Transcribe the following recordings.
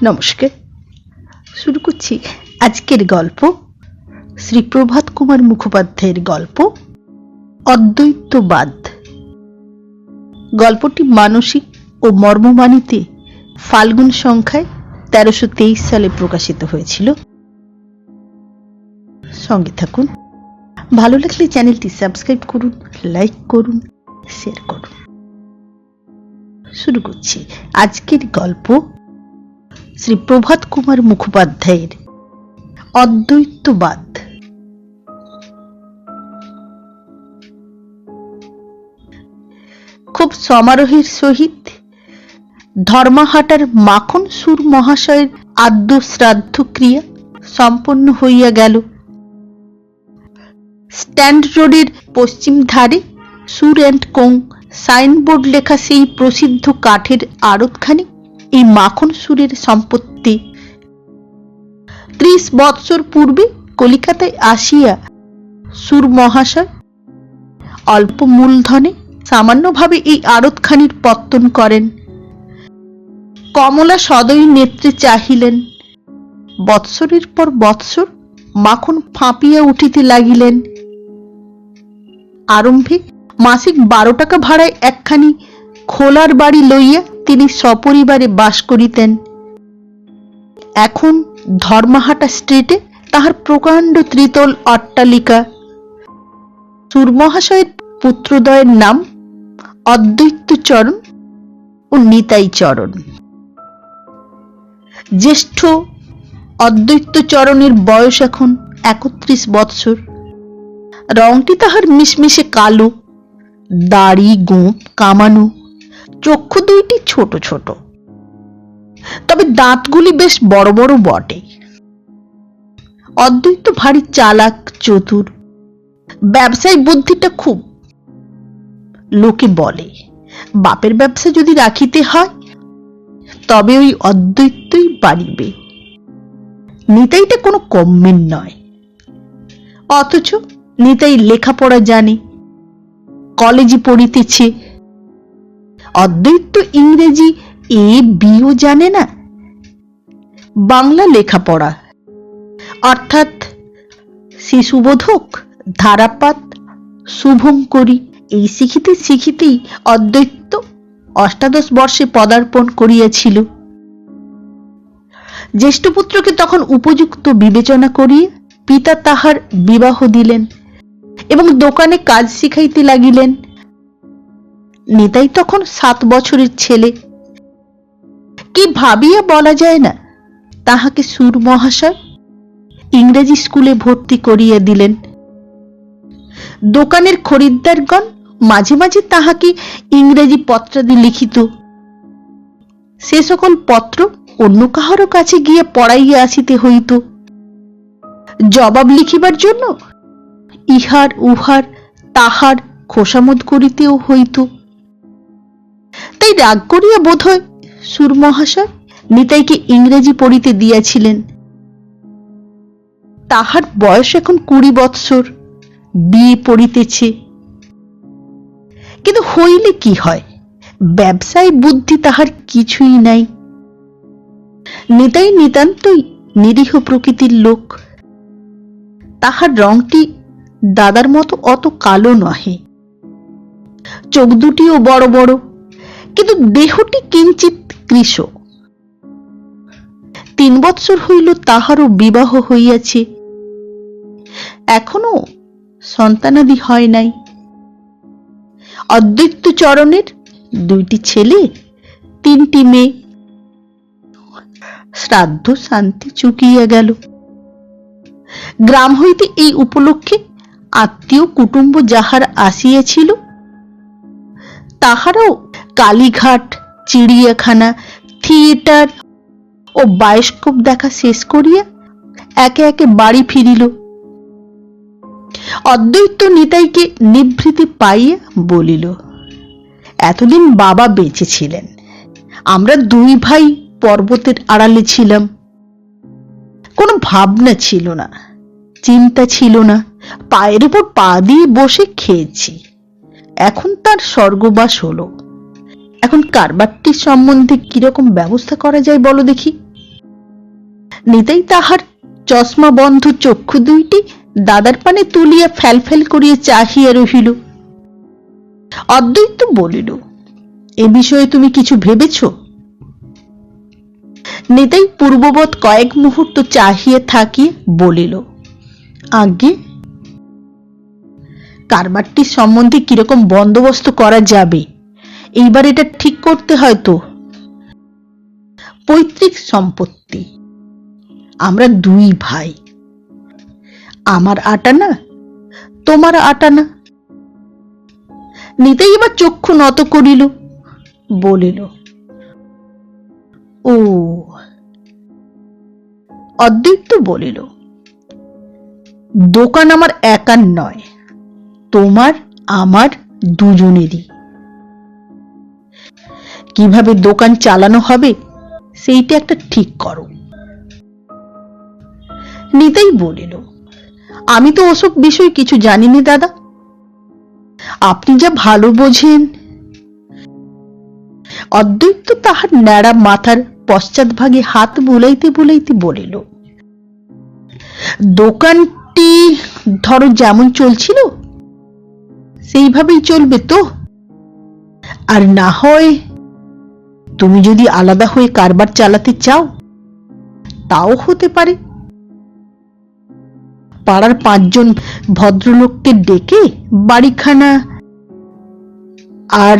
নমস্কার। শুরু করছি আজকের গল্প, শ্রী প্রভাত কুমার মুখোপাধ্যায়ের গল্প অদ্বৈতবাদ। গল্পটি মানসিক ও মর্মবাণীতে ফাল্গুন সংখ্যায় 1323 সালে প্রকাশিত হয়েছিল। সঙ্গে থাকুন। ভালো লাগলে চ্যানেলটি সাবস্ক্রাইব করুন, লাইক করুন, শেয়ার করুন। শুরু করছি আজকের গল্প, শ্রী প্রভাত কুমার মুখোপাধ্যায়ের অদ্বৈতবাদ। খুব সমারোহের সহিত ধর্মাহাটার মাখন সুর মহাশয়ের আদ্য শ্রাদ্ধ ক্রিয়া সম্পন্ন হইয়া গেল। স্ট্যান্ড রোডের পশ্চিম ধারে সুর অ্যান্ড কোং সাইনবোর্ড লেখা সেই প্রসিদ্ধ কাঠের আড়তখানি এই মাখন সুরের সম্পত্তি। 30 বৎসর পূর্বে কলিকাতায় আসিয়া সুর মহাশয় অল্প মূলধনে সামান্যভাবে এই আড়তখানির পত্তন করেন। কমলা সদয় নেত্রে চাহিলেন। বৎসরের পর বৎসর মাখন ফাঁপিয়া উঠিতে লাগিলেন। আরম্ভে মাসিক 12 টাকা ভাড়ায় একখানি খোলার বাড়ি লইয়া তিনি সপরিবারে বাস করিতেন। এখন ধর্মাহাটা স্ট্রিটে তাহার প্রকাণ্ড ত্রিতল অট্টালিকা। সুরমহাশয়ের পুত্রদ্বয়ের নাম অদ্বৈতচরণ ও নিতাইচরণ। জ্যেষ্ঠ অদ্বৈতচরণের বয়স এখন 31 বৎসর। রংটি তাহার মিশমিশে কালো, দাড়ি গোঁফ কামানো, চক্ষু দুইটি ছোট ছোট, তবে দাঁতগুলি বেশ বড় বড় বটে। অদ্বৈত ভারী চালাক চতুর, ব্যবসায় বুদ্ধিটা খুব। লোকে বলে বাপের ব্যবসা যদি রাখিতে হয় তবে ওই অদ্বৈতই পারিবে। নিতাইটা কোনো কম্মের নয়, অথচ নিতাই লেখাপড়া জানে, কলেজে পড়িতেছে। অদ্বৈত ইংরেজি বিও জানে না, বাংলা লেখাপড়া অর্থাৎ শিশুবোধক, ধারাপাত, শুভঙ্করী এই শিখিতে শিখিতেই অদ্বৈত 18 বর্ষে পদার্পণ করিয়াছিল। জ্যেষ্ঠপুত্রকে তখন উপযুক্ত বিবেচনা করিয়া পিতা তাহার বিবাহ দিলেন এবং দোকানে কাজ শিখাইতে লাগিলেন। নিতাই তখন 7 বছরের ছেলে। কি ভাবিয়া বলা যায় না, তাহাকে সুর মহাশয় ইংরেজি স্কুলে ভর্তি করিয়া দিলেন। দোকানের খরিদ্দারগণ মাঝে মাঝে তাহাকে ইংরেজি পত্রাদি লিখিত। সে সকল পত্র অন্য কাহারও কাছে গিয়ে পড়াইয়া আসিতে হইত। জবাব লিখিবার জন্য ইহার উহার তাহার খোসামত করিতেও হইত। তাই রাগ করিয়া বোধহয় সুর মহাশয় নিতাইকে ইংরেজি পড়িতে দিয়াছিলেন। তাহার বয়স এখন 20 বৎসর, বিয়ে পড়িতেছে। কিন্তু হইলে কি হয়, ব্যবসায় বুদ্ধি তাহার কিছুই নাই। নিতাই নিতান্তই নিরীহ প্রকৃতির লোক। তাহার রংটি দাদার মতো অত কালো নহে, চোখ দুটিও বড় বড়, কিন্তু দেহটি কিঞ্চিত কৃশ। 3 বৎসর হইল তাহারও বিবাহ হইয়াছে, এখনো সন্তানাদি হয় নাই। অদ্বৈতচরণের 2টি ছেলে, 3টি মেয়ে। শ্রাদ্ধ শান্তি চুকিয়া গেল। গ্রাম হইতে এই উপলক্ষে আত্মীয় কুটুম্ব যাহার আসিয়াছিল তাহারাও কালীঘাট, চিড়িয়াখানা, থিয়েটার ও বায়োস্কোপ দেখা শেষ করিয়া একে একে বাড়ি ফিরিল। অদ্বৈত নিতাইকে নিভৃতি পাইয়া বলিল, এতদিন বাবা বেঁচে ছিলেন, আমরা 2 ভাই পর্বতের আড়ালে ছিলাম। কোনো ভাবনা ছিল না, চিন্তা ছিল না, পায়ের উপর পা দিয়ে বসে খেয়েছি। এখন তার স্বর্গবাস হলো। এখন কারবারটির সম্বন্ধে কিরকম ব্যবস্থা করা যায় বলো দেখি। নিতাই তাহার চশমা বন্ধ চক্ষু দুইটি দাদার পানে তুলিয়া ফ্যাল ফ্যাল করিয়া চাহিয়া রহিল। অদ্বৈত বলিল, এ বিষয়ে তুমি কিছু ভেবেছ? নিতাই পূর্ববৎ কয়েক মুহূর্ত চাহিয়া থাকিয়া বলিল, আজ্ঞে। কারবারটির সম্বন্ধে কিরকম বন্দোবস্ত করা যাবে এইবার এটা ঠিক করতে হয় তো। পৈতৃক সম্পত্তি, আমরা দুই ভাই, আমার আটানা তোমার আটানা। নিতাই এবার চক্ষু নত করিল, বলিল, ও। অদ্বৈত বলিল, দোকান আমার একার নয়, তোমার আমার দুজনেরই। কিভাবে দোকান চালানো হবে সেইটা একটা ঠিক করো। নিতাই বলিল, আমি তো ওসব বিষয় কিছু জানিনি দাদা, আপনি যা ভালো বোঝেন। অদ্বৈত তাহার ন্যাড়া মাথার পশ্চাৎভাগে হাত বুলাইতে বুলাইতে বলিল, দোকানটি ধরো যেমন চলছিল সেইভাবেই চলবে তো? আর না হয় তুমি যদি আলাদা হয়ে কারবার চালাতে চাও তাও হতে পারে। পাড়ার 5 জন ভদ্রলোককে ডেকে বাড়িখানা আর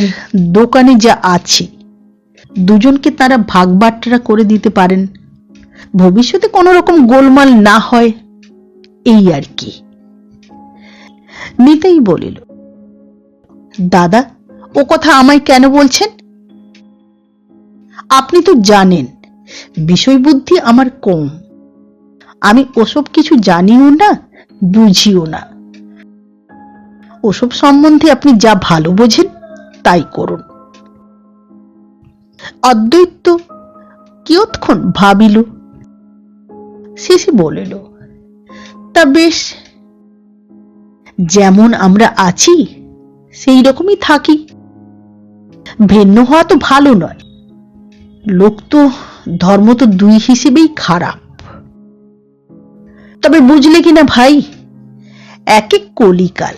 দোকানে যা আছে দুজনকে তারা ভাগ বাটরা করে দিতে পারেন, ভবিষ্যতে কোনো রকম গোলমাল না হয়, এই আর কি। নিতাই বলিল, দাদা ও কথা আমায় কেন বলছেন? আপনি তো জানেন বিষয় বুদ্ধি আমার কম, আমি ওসব কিছু জানিও না বুঝিও না। ওসব সম্বন্ধে আপনি যা ভালো বোঝেন তাই করুন। অদ্বৈত কিয়ৎক্ষণ ভাবিল, শেষে বলিল, তা বেশ, যেমন আমরা আছি সেই রকমই থাকি, ভিন্ন হওয়া তো ভালো নয়। লোক তো ধর্ম তো দুই হিসেবেই খারাপ। তবে বুঝলে কিনা ভাই, এক এক কলিকাল,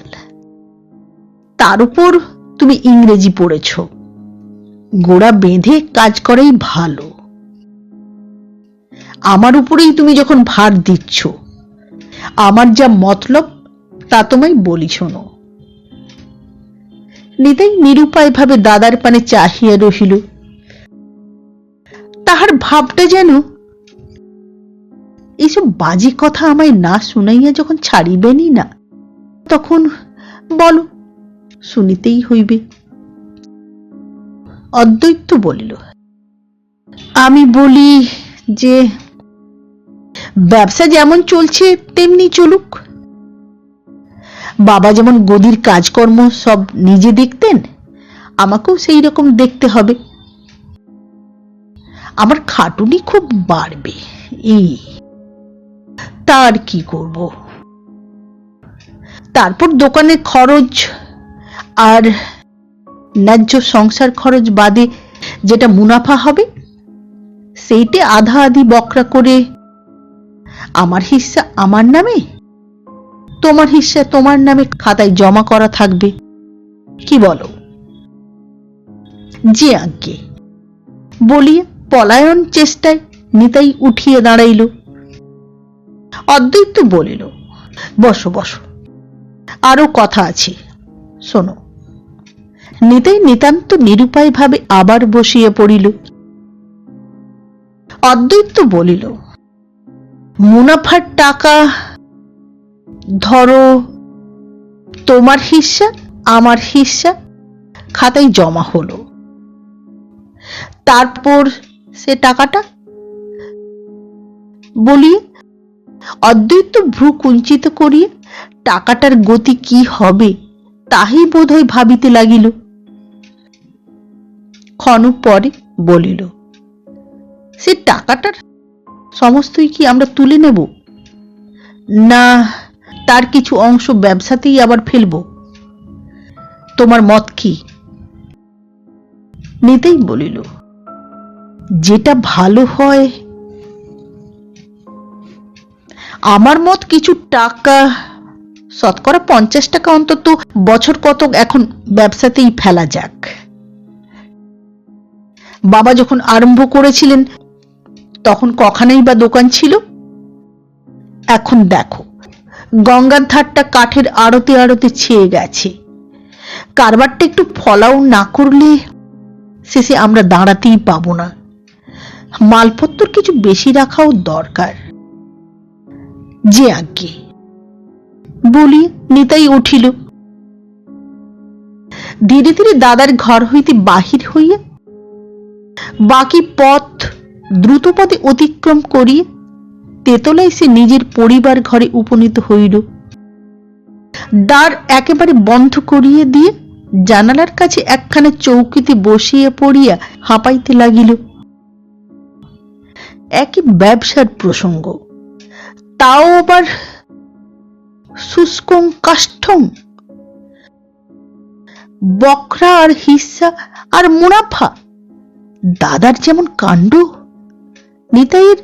তার উপর তুমি ইংরেজি পড়েছ, গোড়া বেঁধে কাজ করাই ভালো। আমার উপরেই তুমি যখন ভার দিচ্ছ, আমার যা মতলব তা তোমায় বলি শোনো। নিতাই নিরুপায় ভাবে দাদার পানে চাহিয়া রহিল। তাহার ভাবটা যেন এইসব বাজে কথা আমায় না শুনাইয়া যখন ছাড়িবেনই না, তখন বলো, শুনিতেই হইবে। অদ্বৈত বলিল, আমি বলি যে ব্যবসা যেমন চলছে তেমনি চলুক। বাবা যেমন গদির কাজকর্ম সব নিজে দেখতেন, আমাকেও সেই রকম দেখতে হবে। আমার খাটুনি খুব বাড়বে, এই তার কি করব। তারপর দোকানের খরচ আর ন্যায্য সংসার খরচ বাদে যেটা মুনাফা হবে সেইটে আধা আধি বকরা করে আমার হিস্সা আমার নামে, তোমার হিস্সা তোমার নামে খাতায় জমা করা থাকবে, কি বলো? যে আজ্ঞে বলিয়া পলায়ন চেষ্টায় নিতাই উঠিয়ে দাঁড়াইল। অদ্বৈত বলিল, বসো বসো, আরো কথা আছে, শোনো। নিতাই নিতান্ত নিরুপায় ভাবে আবার বসিয়া পড়িল। অদ্বৈত বলিল, মুনাফার টাকা ধরো তোমার হিস্সা আমার হিস্সা খাতায় জমা হলো, তারপর সে টাকাটা বলিয়ে অদ্বৈত ভ্রু কুঞ্চিত করিয়া টাকাটার গতি কি হবে তাই বোধহয় ভাবিতে লাগিল। ক্ষণ পরে বলিল, সে টাকাটার সমস্তই কি আমরা তুলে নেব, না তার কিছু অংশ ব্যবসাতেই আবার ফেলব? তোমার মত কি? নিতাই বলিল, যেটা ভালো হয় আমার মত কিছু টাকা, শতকরা 50 টাকা অন্তত বছর কতক এখন ব্যবসাতেই ফেলা যাক। বাবা যখন আরম্ভ করেছিলেন তখন কখানেই বা দোকান ছিল। এখন দেখো গঙ্গার ধারটা কাঠের আড়তে আড়তে ছেয়ে গেছে। কারবারটা একটু ফলাও না করলে শেষে আমরা দাঁড়াতেই পাবো না। মালপত্র কিছু বেশি রাখাও দরকার। যে আজ্ঞে বলি নিতাই উঠিল। ধীরে ধীরে দাদার ঘর হইতে বাহির হইয়া বাকি পথ দ্রুতপদে অতিক্রম করিয়া তেতলায় সে নিজের পরিবার ঘরে উপনীত হইল। দ্বার একেবারে বন্ধ করিয়া দিয়ে জানালার কাছে একখানা চৌকিতে বসিয়া পড়িয়া হাঁপাইতে লাগিল। একই ব্যবসার প্রসঙ্গ, তাও আবার শুষ্কং কাষ্ঠং, বকরা আর হিস্সা আর মুনাফা। দাদার যেমন কাণ্ড, নিতাইয়ের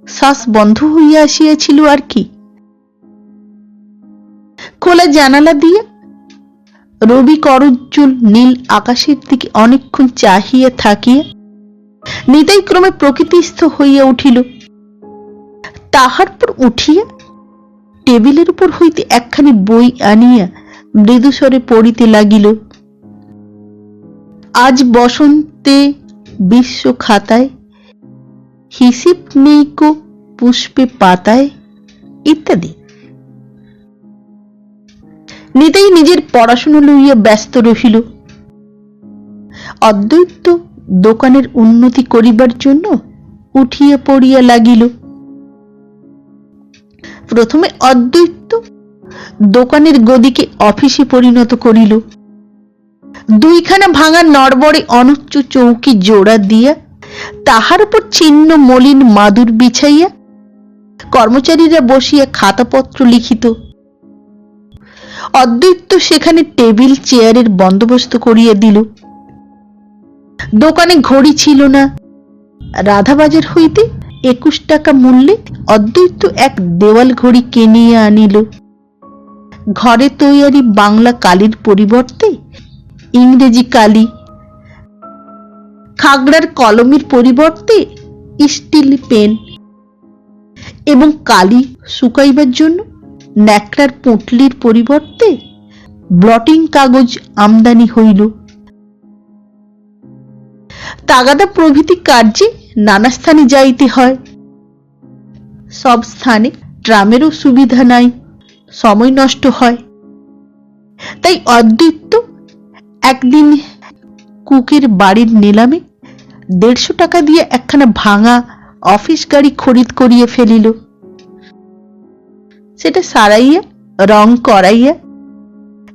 শ্বাস বন্ধ হইয়া আসিয়াছিল আর কি। খোলা জানালা দিয়ে রবি করুজ্জ্বল নীল আকাশের দিকে অনেকক্ষণ চাহিয়া থাকিয়া নিতাই ক্রমে প্রকৃতিস্থ হইয়া উঠিল। তাহার পর উঠিয়া টেবিলের উপর হইতে একখানি বই আনিয়া মৃদুস্বরে পড়িতে লাগিল। আজ বসন্তে বিশ্ব খাতায় হিসিব নেইকো পুষ্পে পাতায় ইত্যাদি। নিতাই নিজের পড়াশোনা লইয়া ব্যস্ত রহিল। অদ্বৈত দোকানের উন্নতি করিবার জন্য উঠিয়া পড়িয়া লাগিল। প্রথমে অদ্বৈত দোকানের গদিকে অফিসে পরিণত করিল। দুইখানা ভাঙা নড়বড়ে অনুচ্চ চৌকি জোড়া দিয়া তাহার উপর ছিন্ন মলিন মাদুর বিছাইয়া কর্মচারীরা বসিয়া খাতাপত্র লিখিত। অদ্বৈত সেখানে টেবিল চেয়ারের বন্দোবস্ত করিয়া দিল। দোকানে ঘড়ি ছিল না। রাধাবাজার হইতে 21 টাকা মূল্যে অদ্বৈত এক দেওয়াল ঘড়ি কিনিয়া আনিল। ঘরে তৈয়ারি বাংলা কালির পরিবর্তে ইংরেজি কালি, খাগড়ার কলমের পরিবর্তে স্টিল পেন এবং কালি শুকাইবার জন্য ন্যাকড়ার পুঁটলির পরিবর্তে ব্লটিং কাগজ আমদানি হইল। তাগাদা প্রভৃতি কার্যে নানা স্থানে যাইতে হয়। সব স্থানে ট্রামেরও সুবিধা নাই, সময় নষ্ট হয়। তাই অদ্বৈত একদিন কুকের বাড়ির নিলামে 150 টাকা দিয়ে একখানা ভাঙা অফিস গাড়ি খরিদ করিয়া ফেলিল। সেটা সারাইয়া রং করাইয়া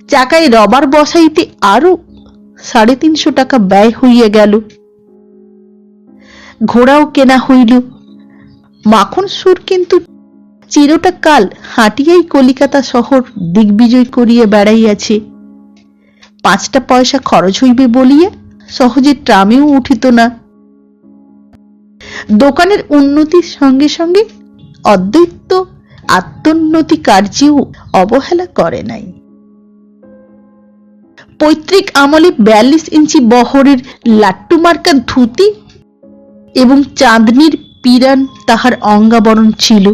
চাকায় রবার বসাইতে আরো 350 টাকা ব্যয় হইয়া গেল। ঘোড়াও কেনা হইল। মাখন সুর কিন্তু চিরটা কাল হাঁটিয়াই কলিকাতা শহর দিগ্বিজয় করিয়া বেড়াইয়াছে। 5টা পয়সা খরচ হইবে বলিয়া সহজে ট্রামেও উঠিত না। দোকানের উন্নতির সঙ্গে সঙ্গে অদ্বৈত আত্মোন্নতি কার্যেও অবহেলা করে নাই। পৈতৃক আমলে 42 ইঞ্চি বহরের লাট্টু মার্কা ধুতি এবং চাঁদনির পিরান তাহার অঙ্গাবরণ ছিল।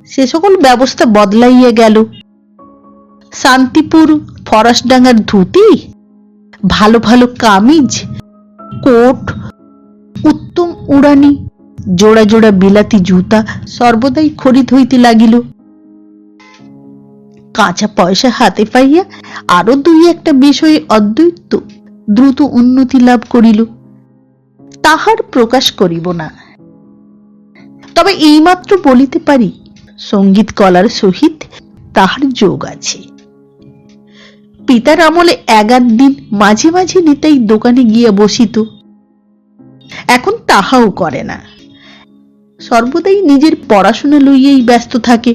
সে সকল ব্যবস্থা বদলাইয়া গেল। শান্তিপুর ফরাসডাঙ্গার ধুতি, ভালো ভালো কামিজ, কোট, উত্তম উড়ানি, জোড়া জোড়া বিলাতি জুতা সর্বদাই খরিদ হইতে লাগিল। কাঁচা পয়সা হাতে পাইয়া আরো 2-1টা বিষয়ে অদ্বৈত দ্রুত উন্নতি লাভ করিল। তাহার প্রকাশ করিব না। তবে এইমাত্র বলিতে পারি সঙ্গীত কলার সহিত তাহার যোগ আছে। পিতার আমলে 11 দিন মাঝে মাঝে নিতাই দোকানে গিয়া বসিত। এখন তাহাও করে না। সর্বদাই নিজের পড়াশোনা লইয়াই ব্যস্ত থাকে।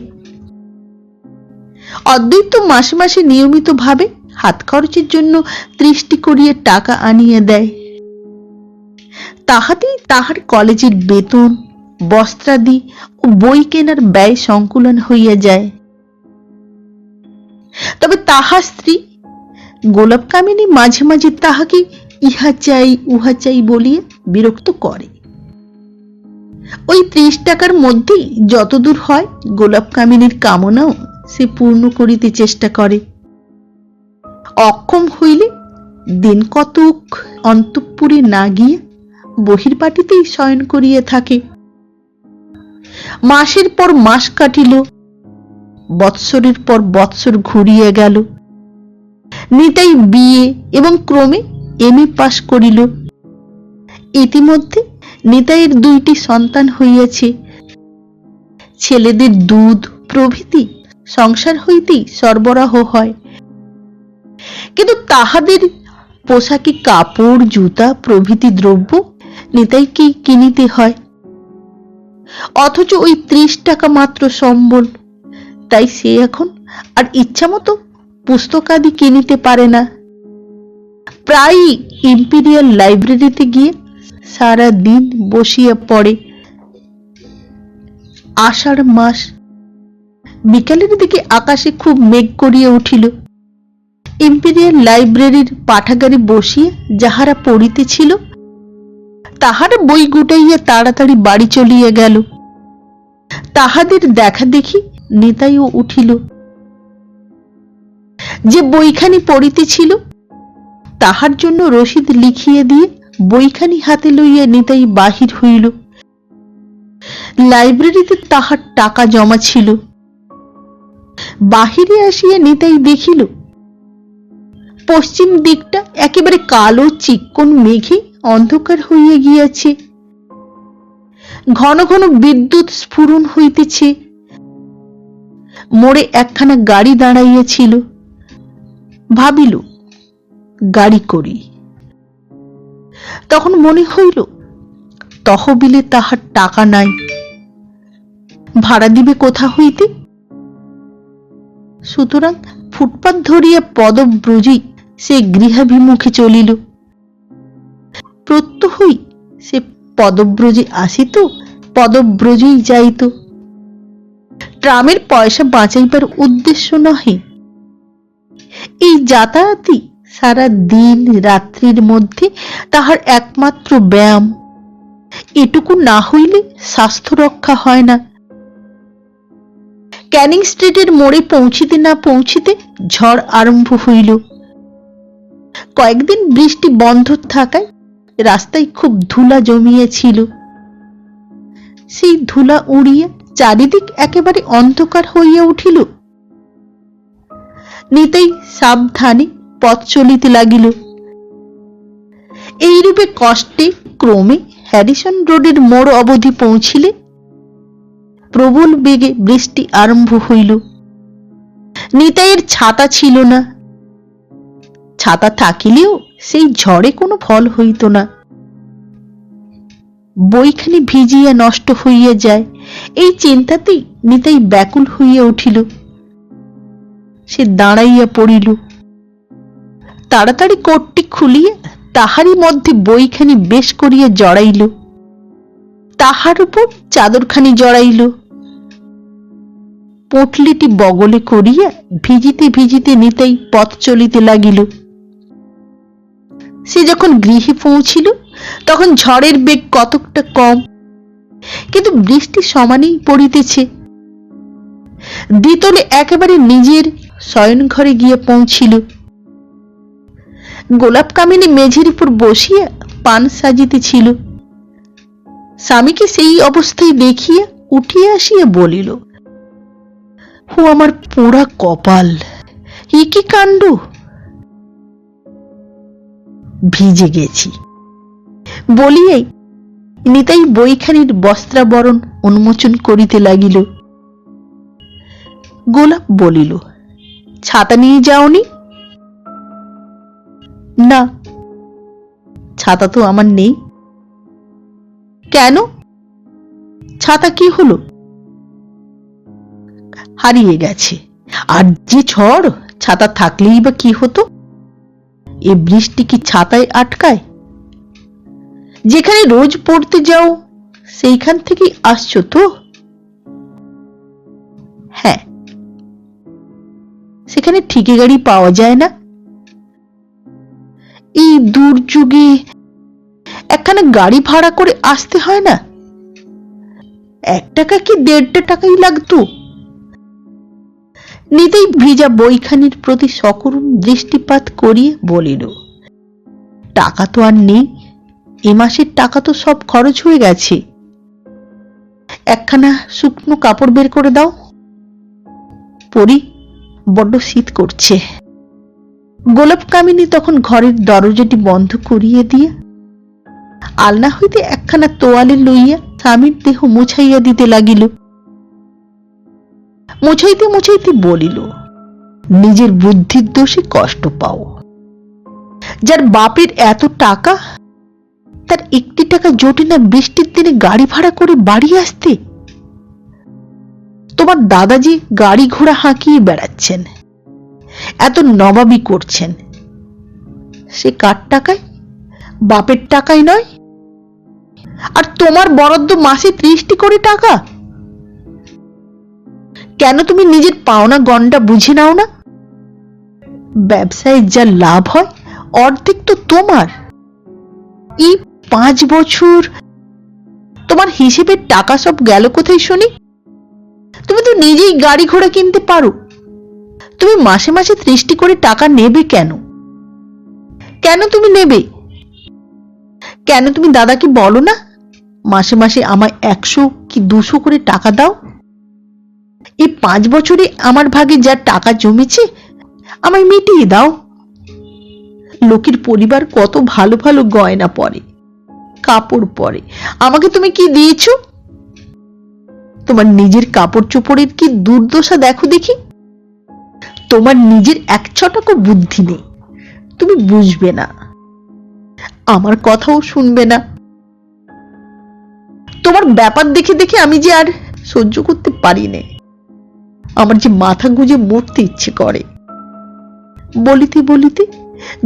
অদ্বৈত মাসে মাসে নিয়মিত ভাবে হাত খরচের জন্য 30টি করিয়া টাকা আনিয়া দেয়। তাহাতেই তাহার কলেজের বেতন, বস্ত্রাদি ও বই কেনার ব্যয় সংকুলন হইয়া যায়। তবে তাহার স্ত্রী গোলাপ কামিনী মাঝে মাঝে তাহাকে ইহা চাই উহা চাই বলিয়া বিরক্ত করে। ওই 30 টাকার মধ্যেই যতদূর হয় গোলাপ কামিনীর কামনাও সে পূর্ণ করিতে চেষ্টা করে। অক্ষম হইলে দিন কতক অন্তঃপুরে না গিয়ে বহির্বাটিতেই শয়ন করিয়া থাকে। মাসের পর মাস কাটিল, বৎসরের পর বৎসর ঘুরিয়া গেল। নিতাই বিয়ে এবং ক্রমে এমএ পাশ করিল। ইতিমধ্যে নিতাইয়ের 2টি সন্তান হইয়াছে। ছেলেদের দুধ প্রভৃতি সংসার হইতেই সরবরাহ হয়, কিন্তু তাহাদের পোশাকি কাপড় জুতা প্রভৃতি দ্রব্য নিতাইকেই কিনিতে হয়। অথচ ওই 30 টাকা মাত্র সম্বল, তাই সে এখন আর ইচ্ছামতো পুস্তকাদি কিনিতে পারে না। প্রায় ইম্পেরিয়াল লাইব্রেরিতে গিয়ে সারা দিন বসিয়া পড়ে। আষাঢ় মাস, বিকালের দিকে আকাশে খুব মেঘ করিয়া উঠিল। ইম্পেরিয়াল লাইব্রেরির পাঠাগারে বসিয়া যাহারা পড়িতেছিল তাহারা বই গুটাইয়া তাড়াতাড়ি বাড়ি চলিয়া গেল। তাহাদের দেখা দেখি নিতাইও উঠিল। যে বইখানি পড়িতেছিল তাহার জন্য রসিদ লিখিয়া দিয়ে বইখানি হাতে লইয়া নিতাই বাহির হইল। লাইব্রেরিতে তাহার টাকা জমা ছিল। বাহিরে আসিয়া নিতাই দেখিল পশ্চিম দিকটা একেবারে কালো চিক্কন মেঘে অন্ধকার হইয়া গিয়াছে। ঘন ঘন বিদ্যুৎ স্ফুরণ হইতেছে। মোড়ে একখানা গাড়ি দাঁড়াইয়াছিল। ভাবিল গাড়ি করি। তখন মনে হইল তহবিলে তাহার টাকা নাই, ভাড়া দিবে কোথা হইতে। সুতরাং ফুটপাত ধরিয়া পদব্রজেই সে গৃহাভিমুখে চলিল। প্রত্যহই সে পদব্রজে আসিত, পদব্রজেই যাইত। ট্রামের পয়সা বাঁচাইবার উদ্দেশ্য নহে। এই যাতায়াতই সারা দিন রাত্রির মধ্যে তাহার একমাত্র ব্যায়াম। এটুকু না হইলে স্বাস্থ্য রক্ষা হয় না। ক্যানিং স্ট্রিটের মোড়ে পৌঁছিতে না পৌঁছিতে ঝড় আরম্ভ হইল। কয়েকদিন বৃষ্টি বন্ধ থাকায় রাস্তায় খুব ধুলা জমিয়েছিল। সেই ধুলা উড়িয়া চারিদিক একেবারে অন্ধকার হইয়া উঠিল। নিতাই সাবধানে পথ চলিতে লাগিল। এইরূপে কষ্টে ক্রমে হ্যারিসন রোডের মোড় অবধি পৌঁছিলে প্রবল বেগে বৃষ্টি আরম্ভ হইল। নিতাইয়ের ছাতা ছিল না। ছাতা থাকিলেও সেই ঝড়ে কোনো ফল হইত না। বইখানি ভিজিয়া নষ্ট হইয়া যায়, এই চিন্তাতেই নিতাই ব্যাকুল হইয়া উঠিল। সে দাঁড়াইয়া পড়িল। তাড়াতাড়ি কোটটি খুলিয়া তাহারই মধ্যে বইখানি বেশ করিয়া জড়াইল। তাহার উপর চাদরখানি জড়াইল। পটলিটি বগলে করিয়া ভিজিতে ভিজিতে নিতাই পথ চলিতে লাগিল। সে যখন গৃহে পৌঁছিল তখন ঝড়ের বেগ কতকটা কম, কিন্তু বৃষ্টি সমানেই পড়িতেছে। দ্বিতলে একেবারে নিজের শয়ন ঘরে গিয়া পৌঁছিল। গোলাপ কামিনী মেঝের উপর বসিয়া পান সাজিতেছিল। স্বামীকে সেই অবস্থায় দেখিয়া উঠিয়া আসিয়া বলিল, ও আমার পোড়া কপাল, এ কি কাণ্ড! ভিজে গেছি বলিয়াই নিতাই বইখানির বস্ত্রাবরণ উন্মোচন করিতে লাগিল। গোলাপ বলিল, ছাতা নিয়ে যাওনি? না, ছাতা তো আমার নেই। কেন? ছাতা কি হলো? হারিয়ে গেছে। আর যে ঝড়, ছাতা থাকলেই বা কি হতো? এ বৃষ্টি কি ছাতায় আটকায়? যেখানে রোজ পড়তে যাও সেইখান থেকেই আসছো তো? হ্যাঁ। সেখানে ঠিকই গাড়ি পাওয়া যায় না? এই দুর্যোগে একখানা গাড়ি ভাড়া করে আসতে হয় না? 1 টাকা কি 1.5 টাকাই লাগতো। নিতেই ভিজা বইখানির প্রতি সকরুণ দৃষ্টিপাত করিয়ে বলিল, টাকা তো আর নেই, এ মাসের টাকা তো সব খরচ হয়ে গেছে। একখানা শুকনো কাপড় বের করে দাও। পরি, বড্ড শীত করছে। গোলাপ কামিনী তখন ঘরের দরজাটি বন্ধ করিয়ে দিয়ে আলনা হইতে একখানা তোয়ালে লইয়া স্বামীর দেহ মুছাইয়া দিতে লাগিল। মুছাইতে মুছাইতে বলিল, নিজের বুদ্ধির দোষে কষ্ট পাও। যার বাপের এত টাকা, তার 1 টাকা জোটে না বৃষ্টির দিনে গাড়ি ভাড়া করে বাড়ি আসতে। তোমার দাদাজি গাড়ি ঘোড়া হাঁকিয়ে বেড়াচ্ছেন, এত নবাবি করছেন, সে কার টাকায়? বাপের টাকায় নয়। আর তোমার বরাদ্দ মাসে 30টি করে টাকা। কেন তুমি নিজের পাওনা গন্ডা বুঝে নাও না? ব্যবসায় যা লাভ হয় অর্ধেক তো তোমার। এই 5 বছর তোমার হিসেবের টাকা সব গেল কোথায় শুনি? তুমি তো নিজেই গাড়ি ঘোড়া কিনতে পারো। তুমি মাসে মাসে 30টি করে টাকা নেবে কেন? কেন তুমি নেবে? কেন তুমি দাদাকে বলো না, মাসে মাসে আমায় 100 কি 200 করে টাকা দাও। এই 5 বছরে আমার ভাগে যা টাকা জমেছে আমায় মিটিয়ে দাও। লোকের পরিবার কত ভালো ভালো গয়না পরে, কাপড় পরে, আমাকে তুমি কি দিয়েছো? তোমার নিজের কাপড় চোপড়ের কি দুর্দশা দেখো দেখি। তোমার নিজের 1 ছটাকও বুদ্ধি নেই, তুমি বুঝবে না, আমার কথাও শুনবে না। তোমার ব্যাপার দেখে দেখে আমি যে আর সহ্য করতে পারি না। আমার যে মাথা গুঁজে মরতে ইচ্ছে করে। বলিতে বলিতে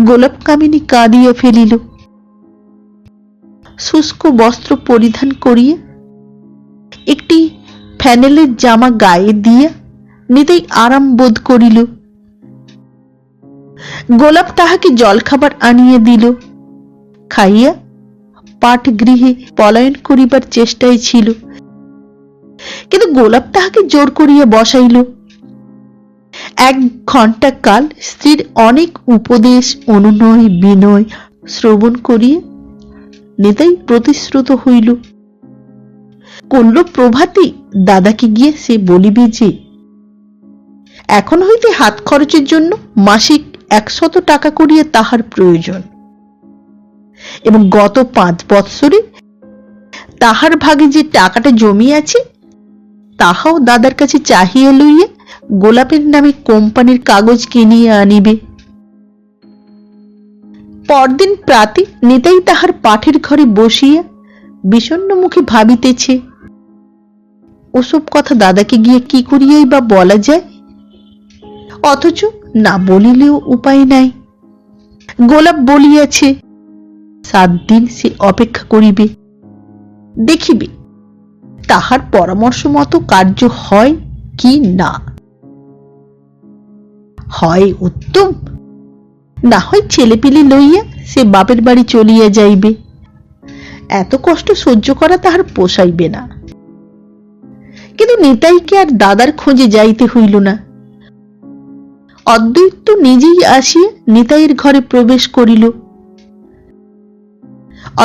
গোলাপ কামিনী কাঁদিয়া ফেলিল। শুষ্ক বস্ত্র পরিধান করিয়া একটি ফ্যানেলের জামা গায়ে দিয়া নিতেই আরাম বোধ করিল। গোলাপ তাহাকে জলখাবার আনিয়া দিল। খাইয়া পাঠ গৃহে পলায়ন করিবার চেষ্টায় ছিল, কিন্তু গোলাপ তাহাকে জোর করিয়া বসাইল। 1 ঘণ্টা কাল স্ত্রীর অনেক উপদেশ, অনুনয় বিনয় শ্রবণ করিয়া নিতাই প্রতিশ্রুত হইল। করল প্রভাতী দাদাকে গিয়ে সে বলিবে যে এখন হইতে হাত খরচের জন্য মাসিক 100 টাকা করিয়া তাহার প্রয়োজন, এবং গত 5 বৎসরে তাহার ভাগে যে টাকাটা জমিয়াছে তাহাও দাদার কাছে চাহিয়া লইয়া গোলাপের নামে কোম্পানির কাগজ কিনিয়া আনিবে। পরদিন প্রাতে নিতাই তাহার পাঠের ঘরে বসিয়া বিষণ্ণ মুখে ভাবিতেছে, ওসব কথা দাদাকে গিয়ে কি করিয়াই বা বলা যায়, অথচ না বলিলেও উপায় নাই। গোলাপ বলিয়াছে 7 দিন সে অপেক্ষা করিবে, দেখিবে তাহার পরামর্শ মতো কার্য হয় কি না। হয় উত্তম, না হয় ছেলেপিলে লইয়া সে বাপের বাড়ি চলিয়া যাইবে। এত কষ্ট সহ্য করা তাহার পোষাইবে না। কিন্তু নিতাইকে আর দাদার খোঁজে যাইতে হইল না। অদ্বৈত নিজেই আসিয়া নিতাইয়ের ঘরে প্রবেশ করিল।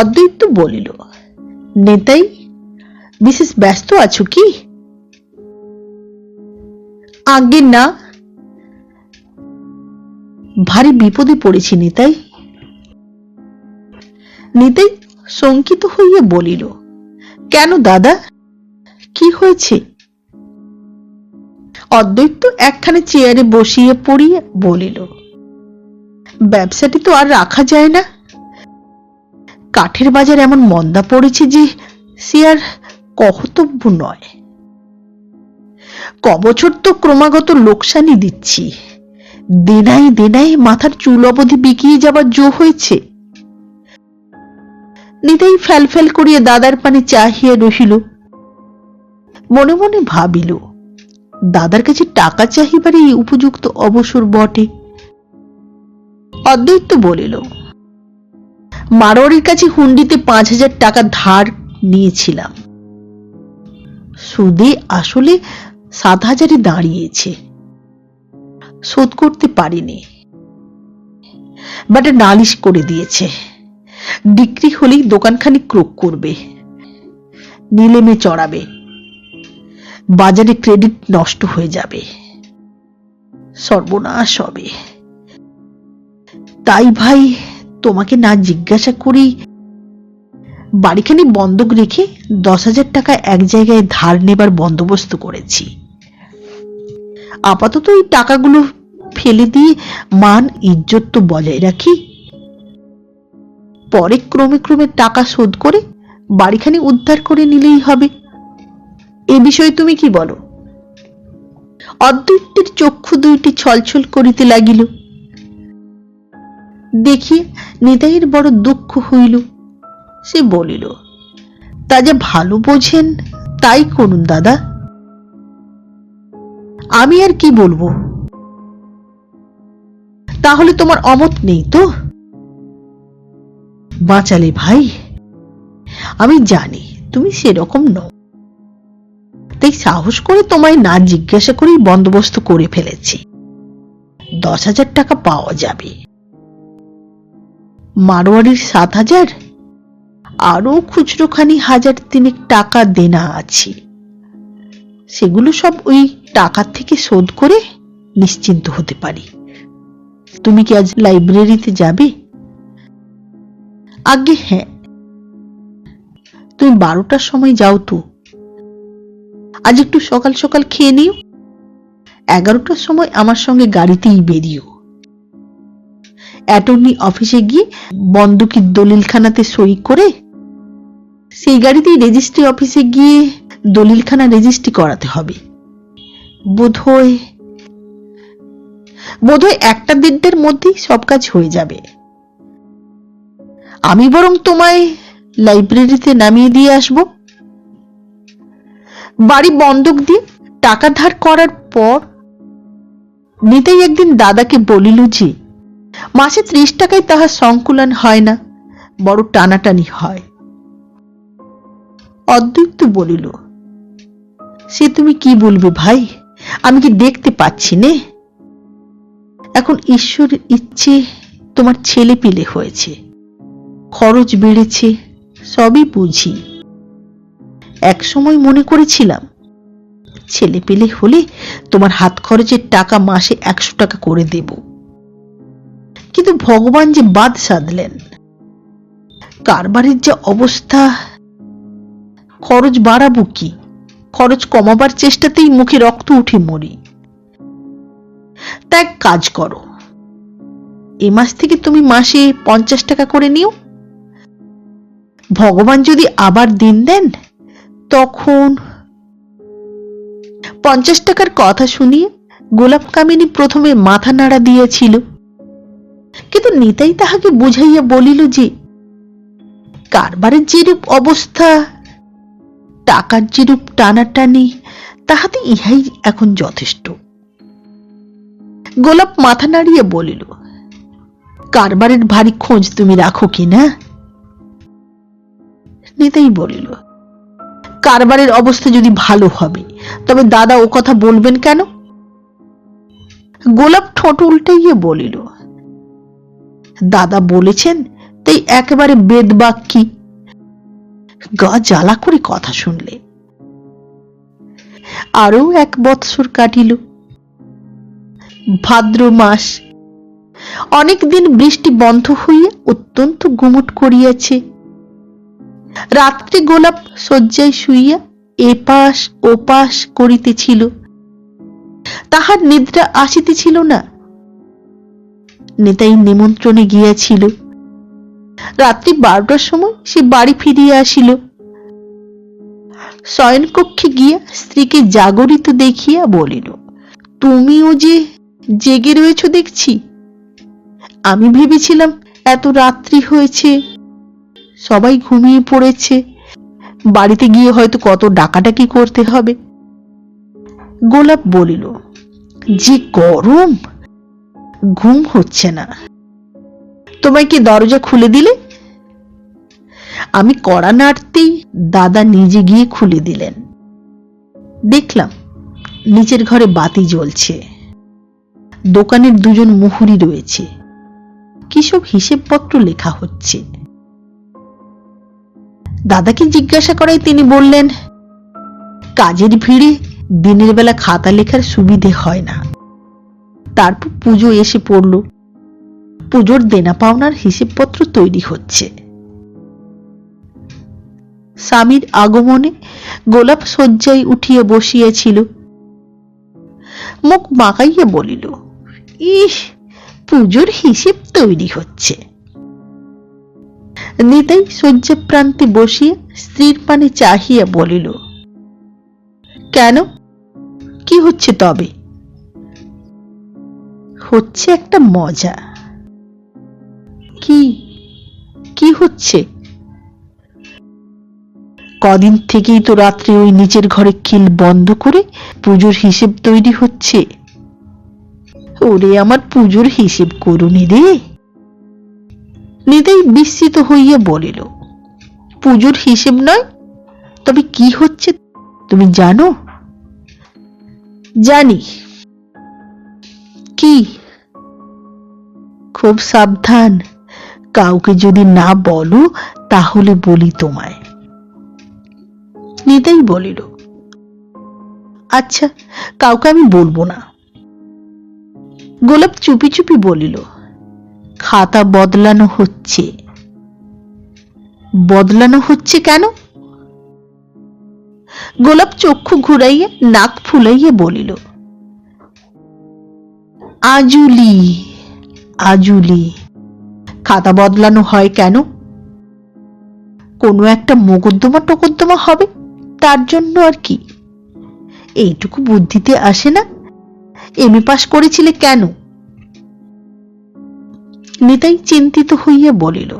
অদ্বৈত বলিল, নিতাই, বিশেষ ব্যস্ত আছো কি? আগে না, ভারী বিপদে পড়েছি নিতাই। নিতাই শঙ্কিত হইয়া বলিল, কেন দাদা, কি হয়েছে? অদ্বৈত একখানে চেয়ারে বসিয়ে পড়িয়া বলিল, ব্যবসাটি তো আর রাখা যায় না। কাঠের বাজার এমন মন্দা পড়েছে যে সে আর কহতব্য নয়। কবছর তো ক্রমাগত লোকসানি দিচ্ছি, দেনাই দেনাই মাথার চুল অবধি বিকিয়ে যাবার জো হয়েছে। নিতাই ফ্যাল ফ্যাল করিয়া দাদার পানে চাহিয়া রহিল। মনে মনে ভাবিল, দাদার কাছে টাকা চাহিবারই উপযুক্ত অবসর বটে। অদ্বৈত বলিল, মারোয়ারির কাছে হুন্ডিতে 5,000 টাকা ধার নিয়েছিলাম, সুদে আসলে 7,000-ই দাঁড়িয়েছে, শোধ করতে পারিনি। বাটা নালিশ করে দিয়েছে, বিক্রি হলেই দোকানখানি ক্রোক করবে, নিলেমে চড়াবে, বাজারে ক্রেডিট নষ্ট হয়ে যাবে, সর্বনাশ হবে। তাই ভাই, তোমাকে না জিজ্ঞাসা করেই বাড়িখানি বন্ধক রেখে 10,000 টাকা এক জায়গায় ধার নেবার বন্দোবস্ত করেছি। আপাতত এই টাকাগুলো ফেলে দিয়ে মান ইজ্জত তো বজায় রাখি, পরে ক্রমে ক্রমে টাকা শোধ করে বাড়িখানি উদ্ধার করে নিলেই হবে। এ বিষয়ে তুমি কি বলো? অদ্বৈতের চক্ষু দুইটি ছলছল করিতে লাগিল। দেখিয়ে নিতাইয়ের বড় দুঃখ হইল। সে বলিল, তা যা ভালো বোঝেন তাই করুন দাদা, আমি আর কি বলবো। তাহলে তোমার অমত নেই তো? বাঁচালে ভাই, আমি জানি তুমি সেরকম নও, তাই সাহস করে তোমায় না জিজ্ঞাসা করেই বন্দোবস্ত করে ফেলেছি। 10,000 টাকা পাওয়া যাবে, মারোয়ারির 7,000, আরো খুচরোখানি 1,000 টাকা দেনা আছে, সেগুলো সব ওই টাকা থেকে শোধ করে নিশ্চিন্ত হতে পারি। তুমি কি আজ লাইব্রেরিতে যাবে? আগে হ্যাঁ। তুমি 12টার সময় যাও তো। আজ একটু সকাল সকাল খেয়ে নিও, 11টার সময় আমার সঙ্গে গাড়িতেই বেরিও। অ্যাটর্নি অফিসে গিয়ে বন্ধকির দলিলখানাতে সই করে সেই গাড়িতেই রেজিস্ট্রি অফিসে গিয়ে দলিলখানা রেজিস্ট্রি করাতে হবে। বোধহয় 1-1:30টার মধ্যেই সব কাজ হয়ে যাবে। আমি বরং তোমায় লাইব্রেরিতে নামিয়ে দিয়ে আসব। বাড়ি বন্ধক দিয়ে টাকা ধার করার পর নিতাই একদিন দাদাকে বলিল যে মাসে 30 টাকায় তাহার সংকুলান হয় না, বড় টানাটানি হয়। অদ্বৈত বলিল, সে তুমি কি বলবে ভাই, আমি কি দেখতে পাচ্ছি নে? এখন ঈশ্বরের ইচ্ছে তোমার ছেলে পিলে হয়েছে, খরচ বেড়েছে, সবই বুঝি। এক সময় মনে করেছিলাম ছেলে পেলে হলে তোমার হাত খরচের টাকা মাসে 100 টাকা করে দেব, কিন্তু ভগবান যে বাদ সাধলেন। কারবারের যা অবস্থা, খরচ বাড়াবো কি, খরচ কমাবার চেষ্টাতেই মুখে রক্ত উঠে মরি। তা এক কাজ করো, এ মাস থেকে তুমি মাসে 50 টাকা করে নিও। ভগবান যদি আবার দিন দেন তখন। 50 টাকার কথা শুনিয়ে গোলাপ কামিনী প্রথমে মাথা নাড়া দিয়েছিল, কিন্তু নিতাই তাহাকে বুঝাইয়া বলিল যে কারবারের যেরূপ অবস্থা, টাকার যেরূপ টানাটানি, তাহাতে ইহাই এখন যথেষ্ট। গোলাপ মাথা নাড়িয়ে বলিল, কারবারের ভারী খোঁজ তুমি রাখো কিনা? নিতাই বলিল, কারবারের অবস্থা যদি ভালো হবে তবে দাদা ও কথা বলবেন কেন? গোলাপ ঠোঁট উল্টাইয়ে বলিল, দাদা বলেছেন তাই একেবারে বেদবাক্যি। গা জ্বালা করে কথা শুনলে। আরো 1 বৎসর কাটিল। ভাদ্র মাস, অনেকদিন বৃষ্টি বন্ধ হইয়া অত্যন্ত গুমুট করিয়াছে। রাত্রে গোলাপ শয্যায় শুইয়া এপাশ ওপাশ করিতেছিল, তাহার নিদ্রা আসিতেছিল না। নিতাই নিমন্ত্রণে গিয়াছিল। রাত্রি 12টার সময় সে বাড়ি ফিরিয়া আসিল। শয়নকক্ষে গিয়া স্ত্রীকে জাগরিত দেখিয়া বলিল, তুমিও যে জেগে রয়েছ দেখছি। আমি ভেবেছিলাম এত রাত্রি হয়েছে সবাই ঘুমিয়ে পড়েছে, বাড়িতে গিয়ে হয়তো কত ডাকাডাকি করতে হবে। গোলাপ বলিল, যে গরম, ঘুম হচ্ছে না। তোমায় কি দরজা খুলে দিলে? আমি কড়া নাড়তেই দাদা নিজে গিয়ে খুলে দিলেন। দেখলাম নিচের ঘরে বাতি জ্বলছে, দোকানের দুজন মুহুরি রয়েছে, কি সব হিসেবপত্র লেখা হচ্ছে। দাদাকে জিজ্ঞাসা করায় তিনি বললেন, কাজের ভিড়ে দিনের বেলা খাতা লেখার সুবিধে হয় না। তারপর পুজো এসে পড়ল, পুজোর দেনা পাওনার হিসেবপত্র তৈরি হচ্ছে। স্বামীর আগমনে গোলাপ শয্যায় উঠিয়া বসিয়াছিল, মুখ বাঁকাইয়া বলিল, ইস, পুজোর হিসেব তৈরি হচ্ছে। নিতাই শয্যা প্রান্তে বসিয়া স্ত্রীর পানে চাহিয়া বলিল, কেন, কি হচ্ছে তবে? হচ্ছে একটা মজা। কি কি হচ্ছে? কদিন থেকেই তো রাত্রে ওই নিচের ঘরে খিল বন্ধ করে পুজোর হিসেব তৈরি হচ্ছে। ওরে আমার পুজোর হিসেব করুনি রে। নিতাই বিস্মিত হইয়া বলিল, পুজোর হিসেব নয়, তবে কি হচ্ছে তুমি জানো? জানি। কি? খুব সাবধান, কাউকে যদি না বলো তাহলে বলি তোমায়। নিতাই বলিল, আচ্ছা, কাউকে আমি বলবো না। গোলাপ চুপি চুপি বলিল, খাতা বদলানো হচ্ছে। বদলানো হচ্ছে কেন? গোলাপ চক্ষু ঘুরাইয়া নাক ফুলাইয়া বলিল, আজুলি আজুলি। খাতা বদলানো হয় কেন? কোনো একটা মোকদ্দমা টোকদ্দমা হবে, তার জন্য আর কি। এইটুকু বুদ্ধিতে আসে না? এমএ পাস করেছিলে কেন? নিতাই চিন্তিত হইয়া বলিল,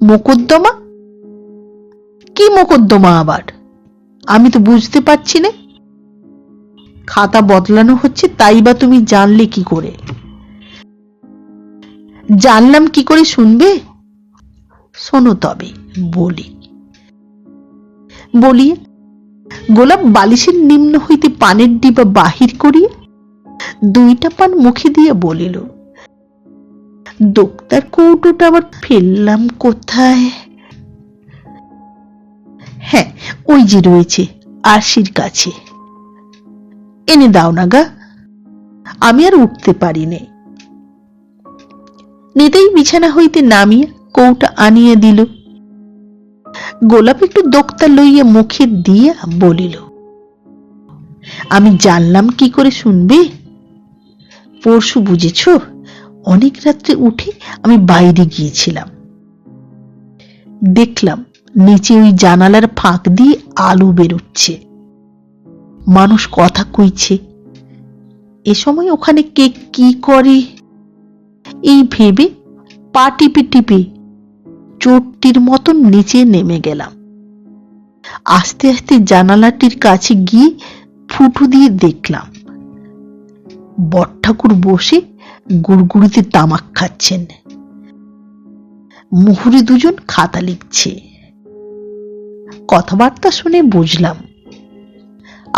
মোকদ্দমা? কি মোকদ্দমা আবার? আমি তো বুঝতে পারছি না। খাতা বদলানো হচ্ছে তাই বা তুমি জানলে কি করে? জানলাম কি করে শুনবে? শোনো তবে বলি। বলিয়া গোলাপ বালিশের নিম্ন হইতে পানের ডিবা বাহির করিয়া দুইটা পান মুখে দিয়ে বলিল, দোক্তার কৌটোটা আবার ফেললাম কোথায়? হ্যাঁ, ওই যে রয়েছে আরশির কাছে। এনে দাও না গা, আমি আর উঠতে পারি নে। নিতাই বিছানা হইতে নামিয়া কৌটা আনিয়া দিল। গোলাপ একটু দোক্তা লইয়া মুখে দিয়া বলিল, আমি জানলাম কি করে শুনবে? পরশু বুঝেছ, অনেক রাত্রে উঠে আমি বাইরে গিয়েছিলাম, দেখলাম নিচে ওই জানালার ফাঁক দিয়ে আলো বেরোচ্ছে, মানুষ কথা কইছে। এ সময় ওখানে কে কি করে এই ভেবে পা টিপে টিপে চোরটির মতন নিচে নেমে গেলাম। আস্তে আস্তে জানালাটির কাছে গিয়ে ফুটো দিয়ে দেখলাম বড়ঠাকুর বসে গুড়গুড়িতে তামাক খাচ্ছেন, মুহুরি দুজন খাতা লিখছে। কথাবার্তা শুনে বুঝলাম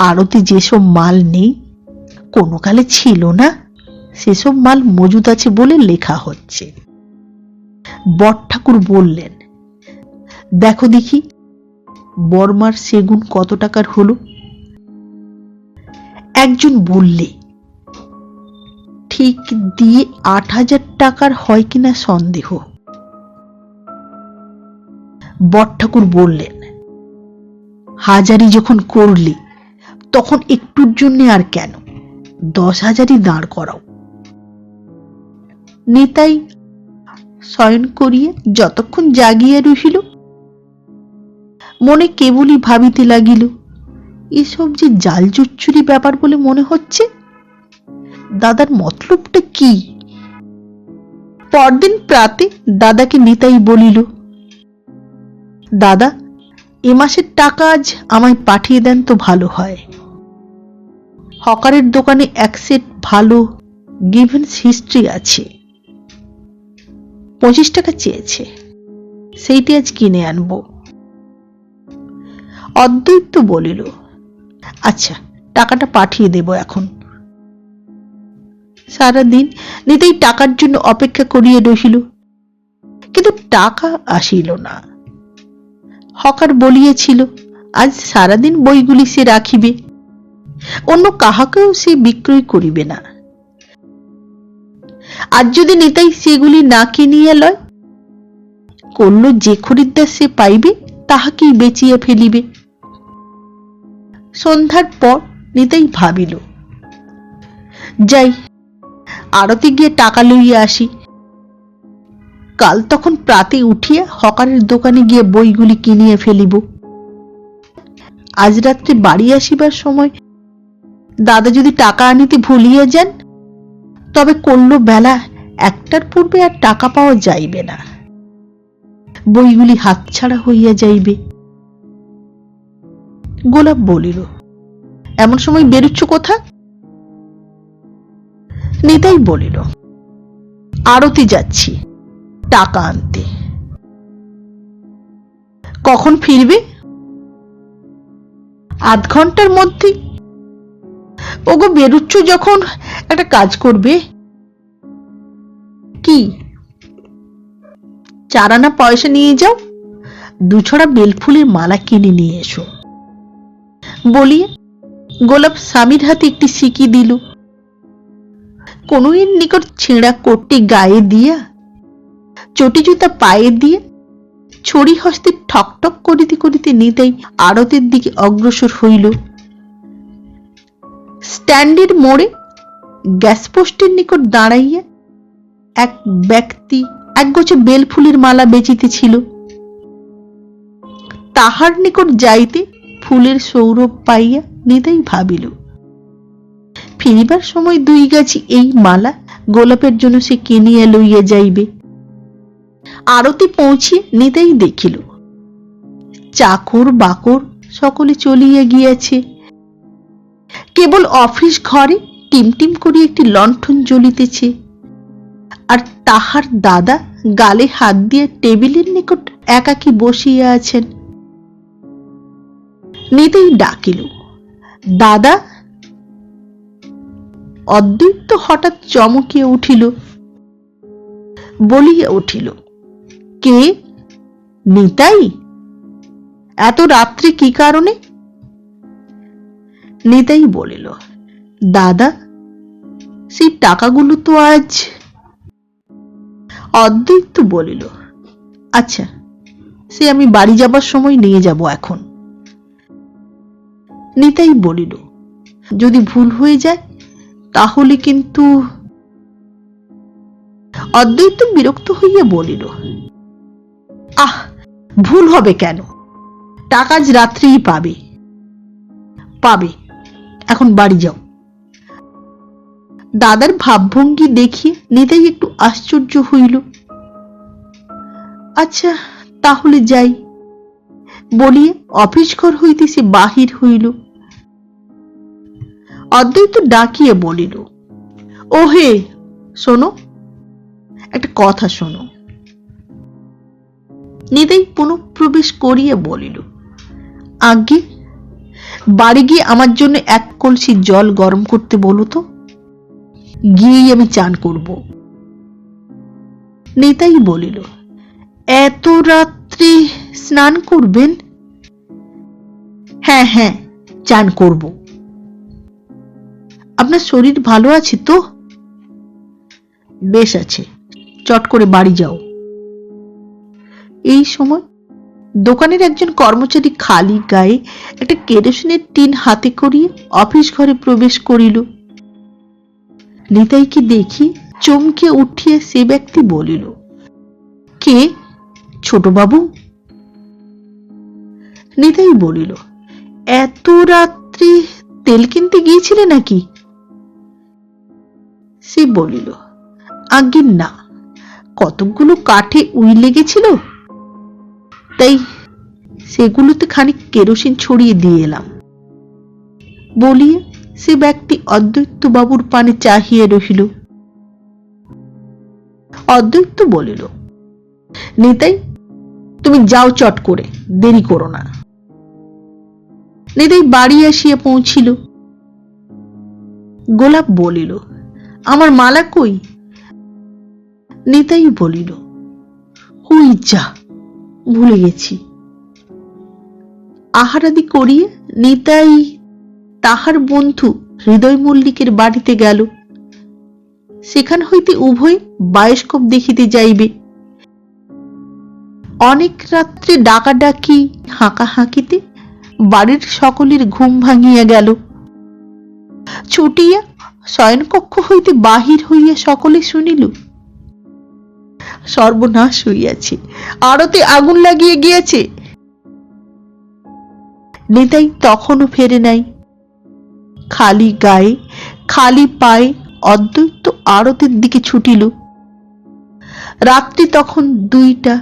আড়তে যেসব মাল নেই, কোনো কালে ছিল না, সেসব মাল মজুদ আছে বলে লেখা হচ্ছে। বড়ঠাকুর বললেন, দেখো দেখি বর্মার সেগুন কত টাকার হলো। একজন বললে, ঠিক দিয়ে ৮,০০০ টাকার হয় কিনা সন্দেহ। বড়ঠাকুর বললেন, হাজারি যখন করলে তখন একটুর জন্য আর কেন, ১০,০০০ই দাঁড় করাও। নিতাই শয়ন করিয়া যতক্ষণ জাগিয়া রহিল, মনে কেবলই ভাবিতে লাগিল, এসব যে জাল জুচ্চুরি ব্যাপার বলে মনে হচ্ছে। দাদার মতলবটা কি? পরদিন প্রাতে দাদাকে নিতাই বলিল, দাদা, এ মাসের টাকা আজ আমায় পাঠিয়ে দেন তো ভালো হয়। হকারের দোকানে এক সেট ভালো গিভেন্স হিস্ট্রি আছে, 25 টাকা চেয়েছে, সেইটি আজ কিনে আনবো। অদ্বৈত বলিল, আচ্ছা, টাকাটা পাঠিয়ে দেব এখন। সারাদিন নিতাই টাকার জন্য অপেক্ষা করিয়া রহিল, কিন্তু টাকা আসিল না। হকার বলিয়াছিল আজ সারাদিন বইগুলি সে রাখিবে, অন্য কাহাকেও সে বিক্রয় করিবে না। আজ যদি নিতাই সেগুলি না কিনিয়া লয়, করল যে খরিদ্দার সে পাইবে তাহাকেই বেচিয়া ফেলিবে। সন্ধ্যার পর নিতাই ভাবিল, যাই, আড়তে গিয়ে টাকা লইয়া আসি। কাল তখন প্রাতে উঠিয়া হকারের দোকানে গিয়ে বইগুলি কিনিয়া ফেলিব। আজ রাত্রে বাড়ি আসিবার সময় দাদা যদি টাকা আনিতে ভুলিয়া যান, তবে করল বেলা 1টার পূর্বে আর টাকা পাওয়া যাইবে না, বইগুলি হাতছাড়া হইয়া যাইবে। গোলাপ বলিল, এমন সময় বেরুচ্ছ কোথা? নিতাই বলিল, আড়তে যাচ্ছি টাকা আনতে। কখন ফিরবে? আধ ঘন্টার মধ্যে। ওগো, বেরুচ্ছ যখন একটা কাজ করবে। কি? 4 আনা পয়সা নিয়ে যাও, 2 ছড়া বেলফুলের মালা কিনে নিয়ে এসো। বলিয়া গোলাপ স্বামীর হাতে একটি সিকি দিল। কনুইয়ের নিকট ছেঁড়া কোটটি গায়ে দিয়া, চটি জুতা পায়ে দিয়ে, ছড়ি হস্তে ঠকঠক করিতে করিতে নিতাই আড়তের দিকে অগ্রসর হইল। স্ট্যান্ডের মোড়ে গ্যাস পোস্টের নিকট দাঁড়াইয়া এক ব্যক্তি একগোছ বেলফুলের মালা বেচিতেছিল। তাহার নিকট যাইতে ফুলের সৌরভ পাইয়া নিতাই ভাবিল, ফিরিবার সময় 2 গাছি এই মালা গোলাপের জন্য সে কিনিয়া লইয়া যাইবে। আড়তে পৌঁছিয়া নিতাই দেখিল চাকর বাকর সকলে চলিয়া গিয়াছে। কেবল অফিস ঘরে টিমটিম করিয়া একটি লণ্ঠন জ্বলিতেছে, আর তাহার দাদা গালে হাত দিয়ে টেবিলের নিকট একাকী বসিয়া আছেন। নিতাই ডাকিল, দাদা। অদ্বৈত হঠাৎ চমকিয়া উঠিল, বলিয়া উঠিল, কে? নিতাই? এত রাত্রে কি কারণে? নিতাই বলিল, দাদা, সেই টাকাগুলো তো আজ। অদ্বৈত বলিল, আচ্ছা, সে আমি বাড়ি যাবার সময় নিয়ে যাব এখন। নিতাই বলিল, যদি ভুল হয়ে যায় তাহলে কিন্তু। অদ্বৈত বিরক্ত হইয়া বলিল, আহ, ভুল হবে কেন? টাকা আজ রাত্রেই পাবে। পাবে, এখন বাড়ি যাও। দাদার ভাবভঙ্গি দেখিয়ে নিতাই একটু আশ্চর্য হইল। আচ্ছা, তাহলে যাই বলিয়া অফিস ঘর হইতে সে বাহির হইল। অদ্বৈত ডাকিয়া বলিল, ও হে, শোনো, একটা কথা শোনো। নিতাই পুনঃপ্রবেশ করিয়া বলিল, আজ্ঞে, বাড়ি গিয়ে আমার জন্য 1 কলসি জল গরম করতে বলো তো, গিয়েই আমি চান করব। নিতাই বলিল, এত রাত্রে স্নান করবেন? হ্যাঁ হ্যাঁ, চান করব। আপনার শরীর ভালো আছে তো? বেশ আছে, চট করে বাড়ি যাও। এই সময় দোকানের একজন কর্মচারী খালি গায়ে একটা কেরোসিনের টিন হাতে করিয়ে অফিস ঘরে প্রবেশ করিল। নিতাইকে দেখি চমকে উঠিয়া সে ব্যক্তি বলিল, কে? ছোটবাবু? নিতাই বলিল, এত রাত্রে তেল কিনতে গিয়েছিলে নাকি? সে বলিল, আজ্ঞে না, কতকগুলো কাঠে উই লেগেছিল, তাই সেগুলোতে খানিক কেরোসিন ছড়িয়ে দিয়ে এলাম। বলিয়ে সে ব্যক্তি অদ্বৈত বাবুর পানে চাহিয়ে রহিল। অদ্বৈত বলিল, নিতাই, তুমি যাও চট করে, দেরি করো না। নিতাই বাড়ি আসিয়া পৌঁছিল। গোলাপ বলিল, আমার মালা কই? নিতাই বলিল, ওই যা, ভুলে গেছি। আহারাদি করিয়ে নিতাই তাহার বন্ধু হৃদয় মল্লিকের বাড়িতে গেল। সেখান হইতে উভয় বায়োস্কোপ দেখিতে যাইবে। অনেক রাত্রে ডাকাডাকি হাঁকাহাঁকিতে বাড়ির সকলের ঘুম ভাঙিয়া গেল। ছুটিয়া শয়নকক্ষ হইতে বাহির হইয়া সকলে শুনিল, সর্বনাশ হইয়াছে, আড়তে আগুন লাগিয়ে গিয়েছে। নিতাই তখনও ফেরে নাই। খালি গায়ে খালি পায়ে অদ্বৈত আড়তের দিকে ছুটিল। রাত্রি তখন 2টা।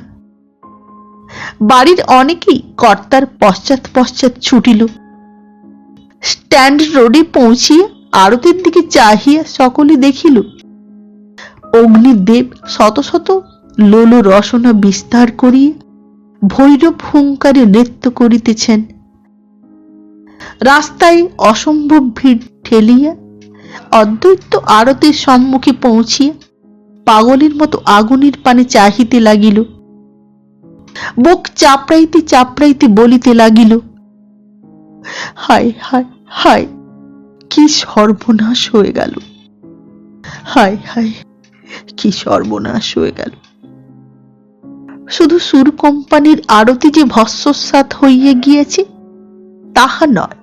বাড়ির অনেকেই কর্তার পশ্চাৎ পশ্চাৎ ছুটিল। স্ট্যান্ড রোডে পৌঁছিয়া আড়তের দিকে চাহিয়া সকলে দেখিল অগ্নিদেব শত শত লোল রসনা বিস্তার করিয়া ভৈরব হুঙ্কারে নৃত্য করিতেছেন। রাস্তায় অসম্ভব ভিড় ঠেলিয়া অদ্বৈত আড়তের সম্মুখে পৌঁছিয়া পাগলের মতো আগুনের পানে চাহিতে লাগিল। বুক চাপড়াইতে চাপড়াইতে বলিতে লাগিল, হায় হায় হায়, কি সর্বনাশ হয়ে গেল, হায় হায়, কি সর্বনাশ হয়ে গেল। শুধু সুর কোম্পানির আড়তি যে ভস্মসাৎ হইয়া গিয়েছে তাহা নয়,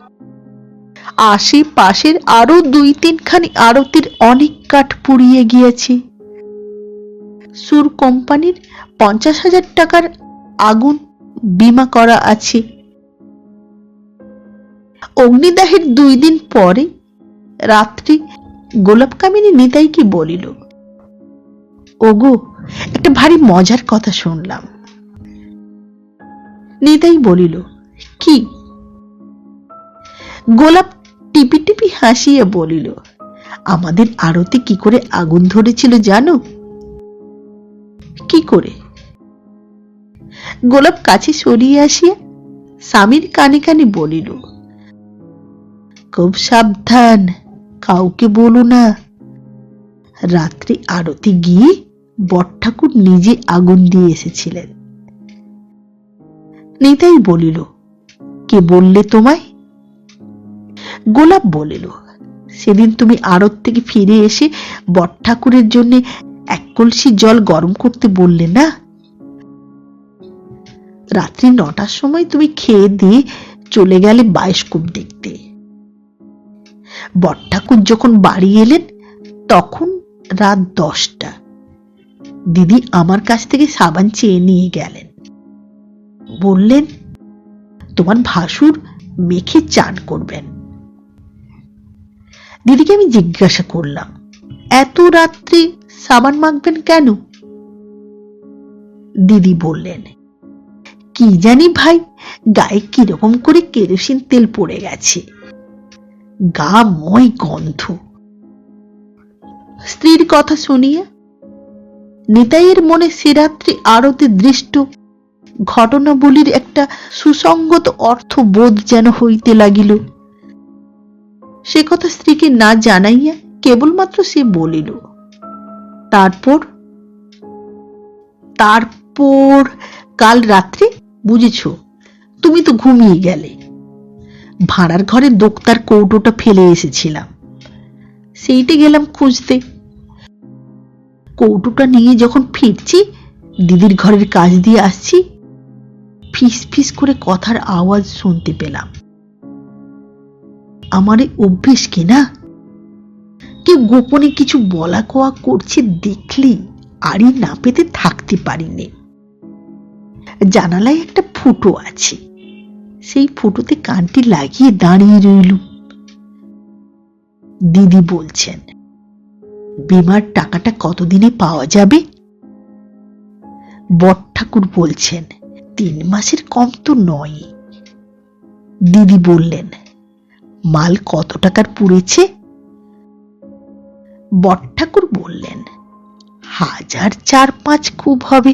আশেপাশের আরো 2-3 খানি আড়তির অনেক কাঠ পুড়িয়ে গিয়েছে। সুর কোম্পানির 50,000 টাকার আগুন বীমা করা আছে। অগ্নিদাহের 2 দিন পরে রাত্রি গোলাপ কামিনী নিতাইকে বলিল, ওগো, একটা ভারী মজার কথা শুনলাম। নিতাই বলিল, কি? গোলাপ টিপি টিপি হাসিয়া বলিল, আমাদের আড়তে কি করে আগুন ধরেছিল জানো? কি করে? গোলাপ কাছে সরিয়ে আসিয়া স্বামীর কানে কানে বলিল, খুব সাবধান, কাউকে বলো না। রাত্রি আড়তে গিয়ে বড়ঠাকুর নিজে আগুন দিয়ে এসেছিলেন। নিতাই বলিল, কে বললে তোমায়? গোলাপ বলিল, সেদিন তুমি আড়ত থেকে ফিরে এসে বড়ঠাকুরের জন্য 1 কলসি জল গরম করতে বললে না? রাত্রি 9টার সময় তুমি খেয়ে দিয়ে চলে গেলে বায়োস্কোপ দেখতে। বড়ঠাকুর যখন বাড়ি এলেন তখন রাত 10টা। দিদি আমার কাছ থেকে সাবান চেয়ে নিয়ে গেলেন। বললেন, তোমার ভাসুর মেখে চান করবেন। দিদিকে আমি জিজ্ঞাসা করলাম, এত রাত্রে সাবান মাখবেন কেন? দিদি বললেন, কি জানি ভাই, গায়ে কিরকম করে কেরোসিন তেল পড়ে গেছে, গা ময় গন্ধ। স্ত্রীর কথা শুনিয়া নিতাইয়ের মনে সে রাত্রি আড়তে দৃষ্ট ঘটনাবলীর একটা সুসংগত অর্থ বোধ যেন হইতে লাগিল। সে কথা স্ত্রীকে না জানাইয়া কেবলমাত্র সে বলিল, তারপর? তারপর কাল রাত্রে, বুঝেছ, তুমি তো ঘুমিয়ে গেলে। ভাড়ার ঘরে দোক্তার কৌটোটা ফেলে এসেছিলাম, সেইটে গেলাম খুঁজতে। কৌটোটা নিয়ে যখন ফিরছি, দিদির ঘরের কাজ দিয়ে আসছি, ফিস ফিস করে কথার আওয়াজ শুনতে পেলাম। আমার অভ্যেস কি না, কেউ গোপনে কিছু বলা কোয়া করছে দেখলি আড়ি না পেতে থাকতে পারিনি। জানালায় একটা ফুটো আছে, সেই ফুটোতে কানটি লাগিয়ে দাঁড়িয়ে রইল। দিদি বলছেন, বীমার টাকাটা কতদিনে পাওয়া যাবে? বড়ঠাকুর বলছেন, 3 মাসের কম তো নয়। দিদি বললেন, মাল কত টাকার পুড়েছে? বড়ঠাকুর বললেন, 1004-5 খুব হবে।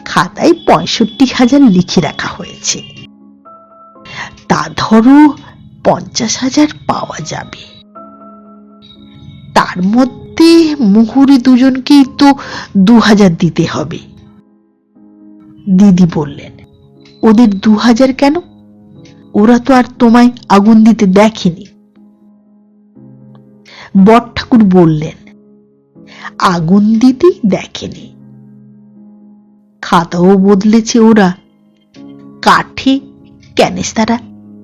খাতায় 65,000 লিখে রাখা হয়েছে। তা ধরো 50,000 পাওয়া যাবে। তার মধ্যে মুহুরি দুজনকেই তো 2,000 দিতে হবে। দিদি বললেন, ওদের 2,000 কেন? ওরা তো আর তোমায় আগুন দিতে দেখেনি। বড়ঠাকুর বললেন, আগুন দিতেই দেখেনি, খাতাও বদলেছে ওরা। কাঠে ক্যানেস্তারা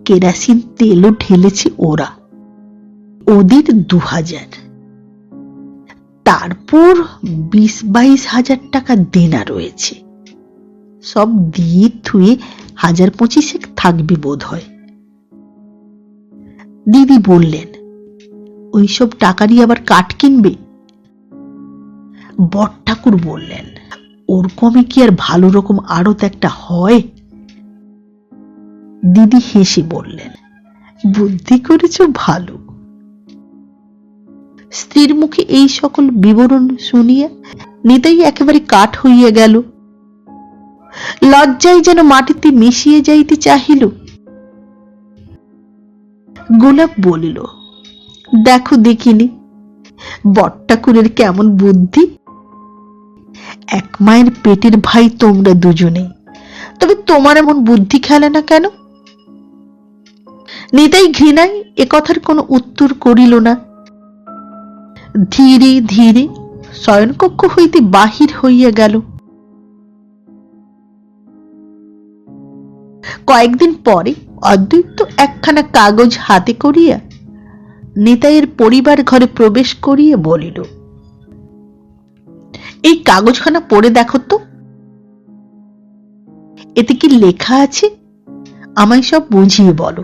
কেরাসিন তেলও ঢেলেছে ওরা। ওদের 2,000। তারপর 20-22,000 টাকা দেনা রয়েছে। সব দিয়ে থুয়ে 1,025 থাকবে বোধ হয়। দিদি বললেন, ওইসব টাকারই আবার কাঠ কিনবে? বড়ঠাকুর বললেন, ওরকমই কি আর ভালো রকম আড়ত একটা হয়? দিদি হেসে বললেন, বুদ্ধি করেছ ভালো। স্ত্রীর মুখে এই সকল বিবরণ শুনিয়া নিতাই একেবারে কাঠ হইয়া গেল। লজ্জায় যেন মাটিতে মিশিয়ে যাইতে চাহিল। গোলাপ বলিল, দেখো দেখিনি, বড়ঠাকুরের কেমন বুদ্ধি। এক মায়ের পেটের ভাই তোমরা দুজনে, তবে তোমার এমন বুদ্ধি খেলে না কেন? নিতাই ঘৃণায় এ কথার কোনো উত্তর করিল না। ধীরে ধীরে শয়নকক্ষ হইতে বাহির হইয়া গেল। কয়েকদিন পরে অদ্বৈত একখানা কাগজ হাতে করিয়া নিতাইয়ের পরিবার ঘরে প্রবেশ করিয়া বলিল, এই কাগজখানা পড়ে দেখো তো, এতে কি লেখা আছে? আমায় সব বুঝিয়ে বলো।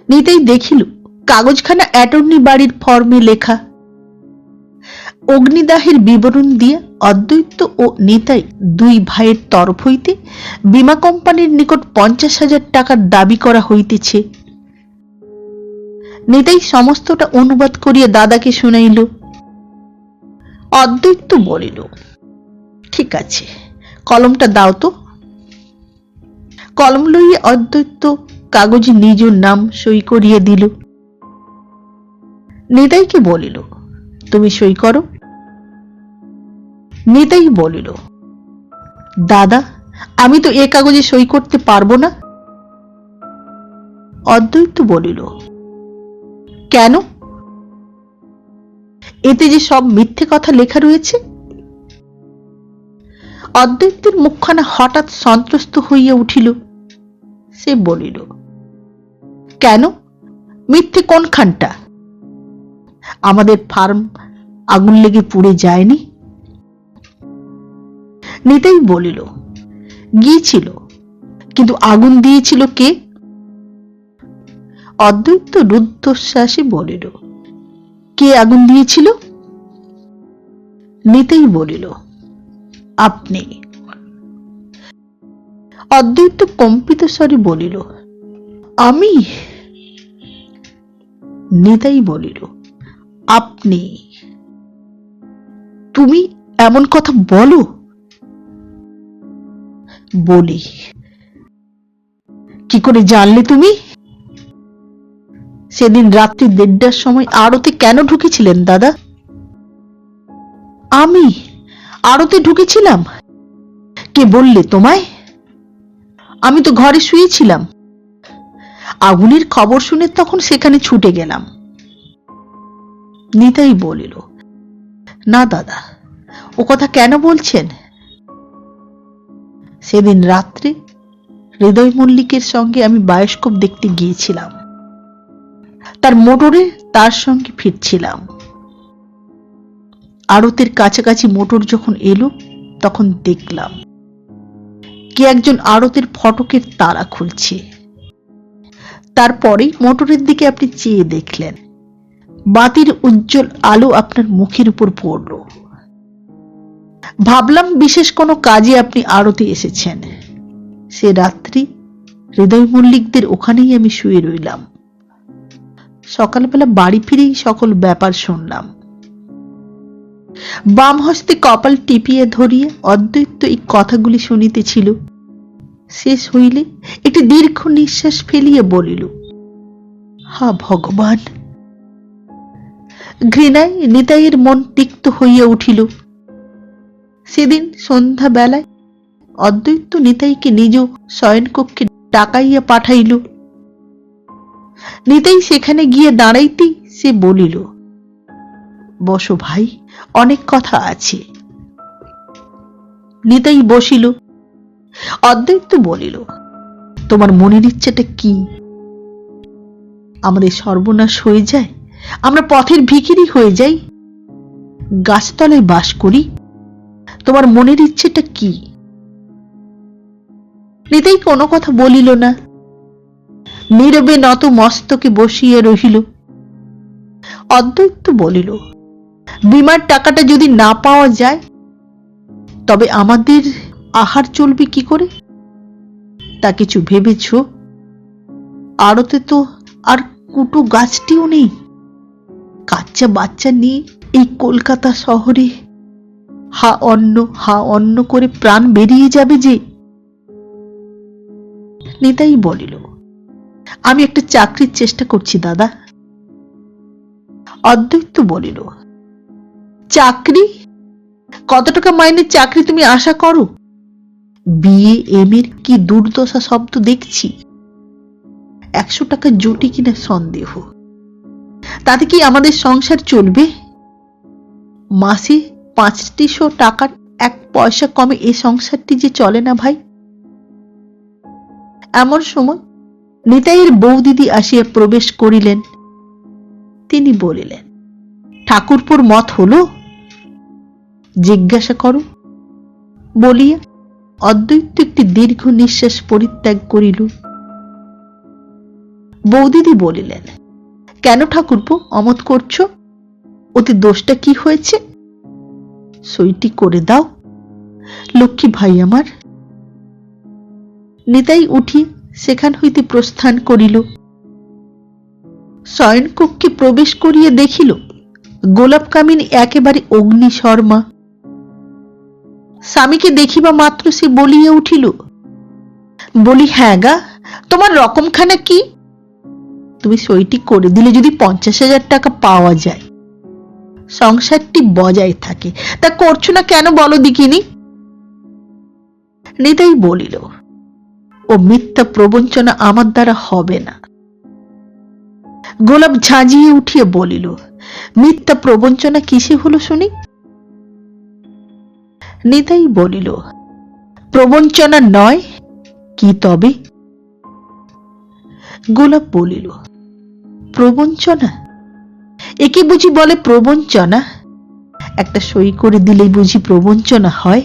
নিতাই দেখিল কাগজখানা অ্যাটর্নি বাড়ির ফর্মে লেখা। অগ্নিদাহের বিবরণ দিয়ে অদ্বৈত ও নিতাই দুই ভাইয়ের তরফ হইতে বীমা কোম্পানির নিকট 50,000 টাকার দাবি করা হইতেছে। নিতাই সমস্তটা অনুবাদ করিয়া দাদাকে শুনাইল। অদ্বৈত বলিল, ঠিক আছে, কলমটা দাও তো। কলম লইয়া অদ্বৈত কাগজে নিজ নাম সই করিয়া দিল। নিতাইকে বলিল, তুমি সই করো। নিতাই বলিল, দাদা, আমি তো এ কাগজে সই করতে পারবো না। অদ্বৈত বলিল, কেন? এতে যে সব মিথ্যে কথা লেখা রয়েছে। অদ্বৈতের মুখখানা হঠাৎ সন্ত্রস্ত হইয়া উঠিল। সে বলিল, কেন? মিথ্যে কোনখানটা? আমাদের ফার্ম আগুন লেগে পুড়ে যায়নি। নিতাই বলিল, গিয়েছিল, কিন্তু আগুন দিয়েছিল কে? অদ্বৈত রুদ্ধশ্বাসে বলিল, কে আগুন দিয়েছিল? নিতাই বলিল, আপনি। অদ্বৈত কম্পিত স্বরে বলিল, আমি? নিতাই বলিল, আপনি। তুমি এমন কথা বলো? বলি। কি করে জানলে তুমি? সেদিন রাত্রি 1:30টার সময় আড়তে কেন ঢুকেছিলেন দাদা? আমি আড়তে ঢুকেছিলাম? কে বললে তোমায়? আমি তো ঘরে শুয়েছিলাম। আগুনের খবর শুনে তখন সেখানে ছুটে গেলাম। নিতাই বলিল, না দাদা, ও কথা কেন বলছেন? সেদিন রাত্রে হৃদয় মল্লিকের সঙ্গে আমি বায়োস্কোপ দেখতে গিয়েছিলাম। তার মোটরে তার সঙ্গে ফিরছিলাম। আড়তের কাছাকাছি মোটর যখন এলো তখন দেখলাম কে একজন আড়তের ফটকের তালা খুলছে। তারপরে মোটরের দিকে আপনি চেয়ে দেখলেন, বাতির উজ্জ্বল আলো আপনার মুখের উপর পড়ল। ভাবলাম বিশেষ কোনো কাজে আপনি আড়তে এসেছেন। সে রাত্রি হৃদয় মল্লিকদের ওখানেই আমি শুয়ে রইলাম। সকালবেলা বাড়ি ফিরেই সকল ব্যাপার শুনলাম। বাম হস্তে কপাল টিপিয়ে ধরিয়ে অদ্বৈত এই কথাগুলি শুনিতেছিল। শেষ হইলে একটি দীর্ঘ নিঃশ্বাস ফেলিয়ে বলিল, হা ভগবান। ঘৃণায় নিতাইয়ের মন তিক্ত হইয়া উঠিল। সেদিন সন্ধ্যা বেলায় অদ্বৈত নিতাইকে নিজ শয়নকক্ষে ডাকাইয়া পাঠাইল। নিতাই সেখানে গিয়ে দাঁড়াইতেই সে বলিল, বসো ভাই, অনেক কথা আছে। নিতাই বসিল। অদ্বৈত বলিল, তোমার মনের ইচ্ছেটা কি? আমাদের সর্বনাশ হয়ে যায়, আমরা পথের ভিখিরি হয়ে যাই, গাছতলায় বাস করি, তোমার মনের ইচ্ছেটা কি? নিতাই কোনো কথা বলিল না, নীরবে নত মস্তকে বসিয়া রহিল। অদ্বৈত বলিল, বীমার টাকাটা যদি না পাওয়া যায় তবে আমাদের আহার চলবে কি করে? তা কিছু ভেবেছ? আড়তে তো আর কুটো গাছটিও নেই। কাচ্চা বাচ্চা নিয়ে এই কলকাতা শহরে হা অন্ন করে প্রাণ বেরিয়ে যাবে যে। নিতাই বলিল, আমি একটা চাকরির চেষ্টা করছি দাদা। অদ্বৈত বলিল, চাকরি? কত টাকা মাইনের চাকরি তুমি আশা করো? বিএ এম এর কি দুর্দশা শব্দ দেখছি। 100 টাকা জুটি কিনা সন্দেহ। তাতে কি আমাদের সংসার চলবে? মাসে 500 টাকার 1 পয়সা কমে এ সংসারটি যে চলে না ভাই। এমন সময় নিতাইয়ের বৌদিদি আসিয়া প্রবেশ করিলেন। তিনি বলিলেন, ঠাকুরপুর মত হলো? জিজ্ঞাসা করো। বলিয়া অদ্বৈত একটি দীর্ঘ নিঃশ্বাস পরিত্যাগ করিল। বৌদিদি বলিলেন, কেন ঠাকুরপো অমত করছো? ওতে দোষটা কি হয়েছে? সইটি করে দাও, লক্ষ্মী ভাই আমার। নিতাই উঠি সেখান হইতে প্রস্থান করিল। শয়নকক্ষে প্রবেশ করিয়া দেখিল গোলাপ কামিনী একেবারে অগ্নি শর্মা। স্বামীকে দেখিবা মাত্র সে বলিয়া উঠিল, বলি হ্যাঁ গা, তোমার রকমখানা কি? তুমি সইটি করে দিলে যদি 50,000 টাকা পাওয়া যায়, সংসারটি বজায় থাকে, তা করছো না কেন বলো দেখিনি? নিতাই বলিল, ও মিথ্যা প্রবঞ্চনা আমার দ্বারা হবে না। গোলাপ ঝাঁঝিয়ে উঠিয়ে বলিল, মিথ্যা প্রবঞ্চনা কিসে হলো শুনি? নিতাই বলিল, প্রবঞ্চনা নয় কি তবে? গোলাপ বলিল, প্রবঞ্চনা? একে বুঝি বলে প্রবঞ্চনা? একটা সই করে দিলেই বুঝি প্রবঞ্চনা হয়?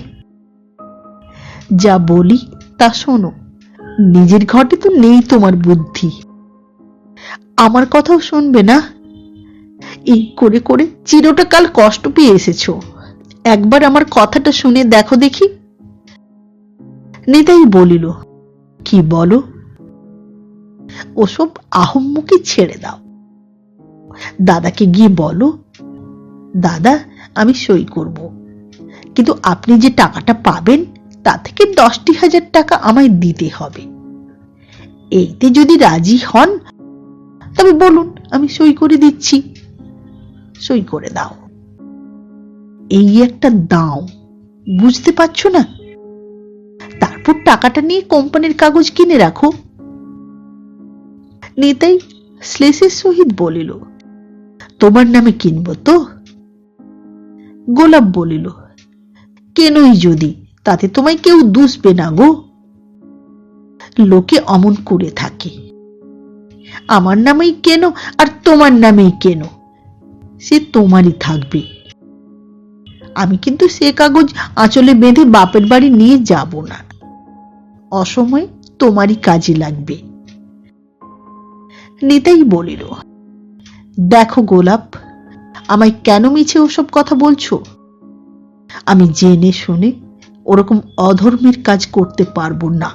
যা বলি তা শোনো, নিজের ঘটে তো নেই তোমার বুদ্ধি, আমার কথাও শুনবে না? এই করে করে চিরটা কাল কষ্ট পেয়ে এসেছো, একবার আমার কথাটা শুনে দেখো দেখি। নিতাই বলিল, কি বলো? ওসব আহম্মুকি ছেড়ে দাও। দাদাকে গিয়ে বলো, দাদা আমি সই করব, কিন্তু আপনি যে টাকাটা পাবেন তা থেকে 10,000 টাকা আমায় দিতে হবে। এইতে যদি রাজি হন তবে বলুন, আমি সই করে দিচ্ছি। সই করে দাও। এই একটা দাও, বুঝতে পারছো না? তারপর টাকাটা নিয়ে কোম্পানির কাগজ কিনে রাখো। নিতাই শ্লেষের সহিত বলিল, তোমার নামে কিনবো তো? গোলাপ বলিল, কেনই যদি, তাতে তোমায় কেউ দুষবে না গো। লোকে অমন করে থাকে, আমার নামেই কেন আর তোমার নামেই কেন, সে তোমারই থাকবে। আমি কিন্তু সে কাগজ আঁচলে বেঁধে বাপের বাড়ি নিয়ে যাব না, অসময়ে তোমারই কাজে লাগবে। নিতাই বলিল, দেখো গোলাপ, আমায় কেন মিছে ওসব কথা বলছো? আমি জেনে শুনে ওরকম অধর্মের কাজ করতে পারবো না।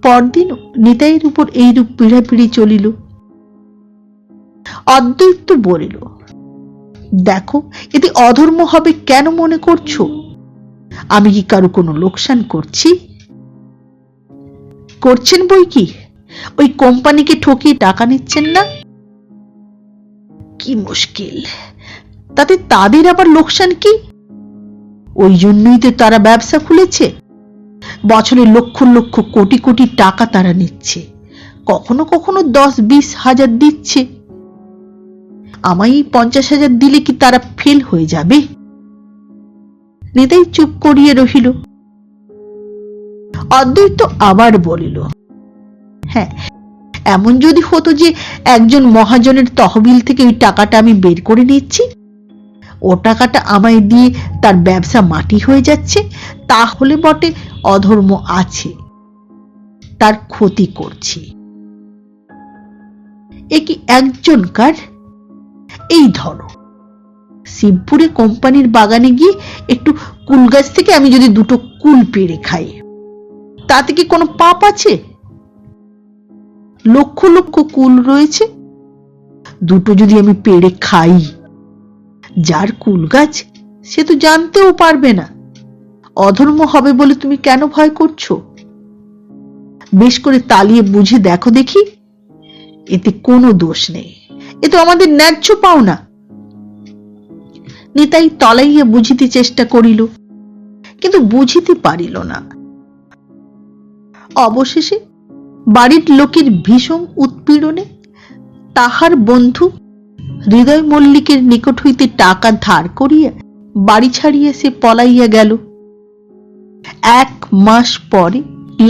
পরদিন নিতাইয়ের উপর এইরূপ পিড়াপিড়ি চলিল। অদ্বৈত বলিল, দেখো এতে অধর্ম হবে কেন মনে করছো? আমি কি কারো কোনো লোকসান করছি? করছেন বই কি, ওই কোম্পানিকে ঠকিয়ে টাকা নিচ্ছেন না? কি মুশকিল, তাতে তাদের আবার লোকসান কি? ওই জন্যই তো তারা ব্যবসা খুলেছে। বছরে লক্ষ লক্ষ কোটি কোটি টাকা তারা নিচ্ছে, কখনো কখনো 10-20 হাজার দিচ্ছে। আমায় 50,000 দিলে কি তারা ফেল হয়ে যাবে? নিতাই চুপ করিয়ে রহিল। অদ্বৈত আবার বলিল, হ্যাঁ, এমন যদি হতো যে একজন মহাজনের তহবিল থেকে ওই টাকাটা আমি বের করে নিচ্ছি, ও টাকাটা আমায় দিয়ে তার ব্যবসা মাটি হয়ে যাচ্ছে, তাহলে বটে অধর্ম আছে, তার ক্ষতি করছি। এ কি একজনকার? এই ধরো, শিবপুরে কোম্পানির বাগানে গিয়ে একটু কুল গাছ থেকে আমি যদি 2টো কুল পেড়ে খাই, তাতে কি কোনো পাপ আছে? লক্ষ লক্ষ কুল রয়েছে, 2টো যদি আমি পেড়ে খাই, যার কুল গাছ সে তো জানতেও পারবে না। অধর্ম হবে বলে তুমি কেন ভয় করছো? বেশ করে তালিয়ে বুঝে দেখো দেখি, এতে কোনো দোষ নেই, এ তো আমাদের ন্যায্য পাওনা। নিতাই তলাইয়া বুঝিতে চেষ্টা করিল, কিন্তু বুঝিতে পারিল না। অবশেষে বাড়ির লোকের ভীষণ উৎপীড়নে তাহার বন্ধু হৃদয় মল্লিকের নিকট হইতে টাকা ধার করিয়া বাড়ি ছাড়িয়া সে পলাইয়া গেল। 1 মাস পরে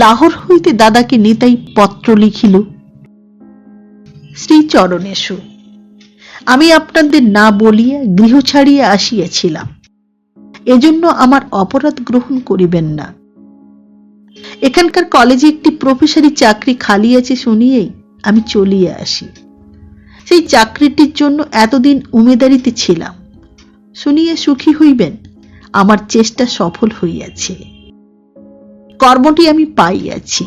লাহোর হইতে দাদাকে নিতাই পত্র লিখিল, শ্রীচরণেশু, আমি আপনাদের না বলিয়া গৃহ ছাড়িয়া আসিয়াছিলাম, এজন্য আমার অপরাধ গ্রহণ করিবেন না। এখানকার কলেজে একটি প্রফেসরি চাকরি খালি আছে শুনিয়েই আমি চলিয়া আসি। সেই চাকরিটির জন্য এতদিন উমেদারিতে ছিলাম, শুনিয়া সুখী হইবেন, আমার চেষ্টা সফল হইয়াছে। কর্মটি আমি পাইয়াছি,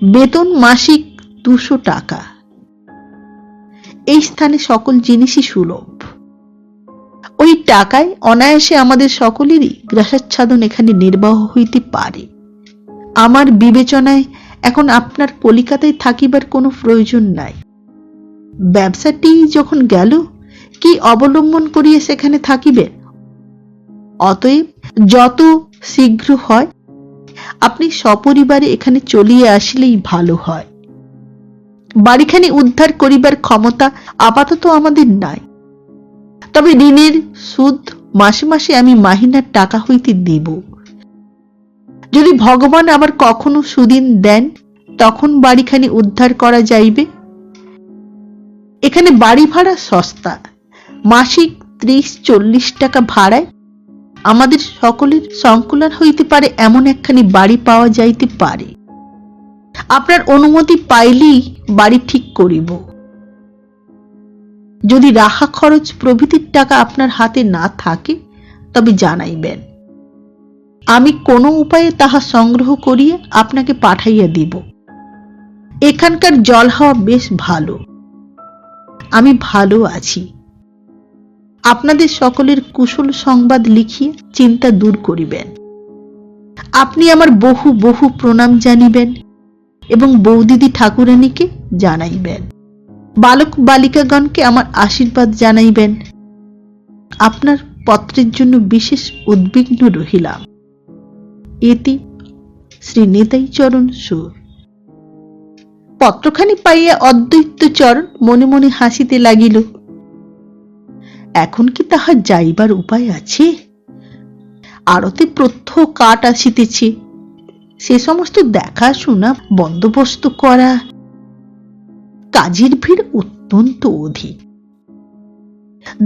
বেতন মাসিক 200 টাকা। এই স্থানে সকল জিনিসই সুলভ। ওই টাকায় অনায়াসে আমাদের সকলেরই গ্রাসাচ্ছাদন এখানে নির্বাহ হইতে পারে। আমার বিবেচনায় এখন আপনার কলিকাতায় থাকিবার কোনো প্রয়োজন নাই। ব্যবসাটি যখন গেল, কি অবলম্বন করিয়া সেখানে থাকিবেন? অতএব যত শীঘ্র হয় আপনি সপরিবারে এখানে চলিয়ে আসলেই ভালো হয়। বাড়িখানি উদ্ধার করিবার ক্ষমতা আপাতত আমাদের নাই, তবে ঋণের সুদ মাসে মাসে আমি মাহিনার টাকা হইতে দিব। যদি ভগবান আবার কখনো সুদিন দেন, তখন বাড়িখানি উদ্ধার করা যাইবে। এখানে বাড়ি ভাড়া সস্তা, মাসিক 30-40 টাকা ভাড়ায় আমাদের সকলের সংকুলান হইতে পারে এমন একখানি বাড়ি পাওয়া যাইতে পারে। আপনার অনুমতি পাইলেই বাড়ি ঠিক করিব। যদি রাখা খরচ প্রভৃতির টাকা আপনার হাতে না থাকে, তবে জানাইবেন, আমি কোনো উপায়ে তাহা সংগ্রহ করিয়া আপনাকে পাঠাইয়া দিব। এখানকার জল হাওয়া বেশ ভালো, আমি ভালো আছি। আপনাদের সকলের কুশল সংবাদ লিখিয়া চিন্তা দূর করিবেন। আপনি আমার বহু বহু প্রণাম জানিবেন এবং বৌদিদি ঠাকুরানীকে জানাইবেন। বালক বালিকাগণকে আমার আশীর্বাদ জানাইবেন। আপনার পত্রের জন্য বিশেষ উদ্বিগ্ন রহিলাম। এটি শ্রী নিতাই চরণ সুর। পত্রখানি পাইয়া অদ্বৈত চরণ মনে মনে হাসিতে লাগিল। এখন কি তাহার যাইবার উপায় আছে? আড়তে প্রত্যহ কাঠ আসিতেছে, সে সমস্ত দেখাশোনা বন্দোবস্ত করা, কাজের ভিড় অত্যন্ত অধিক।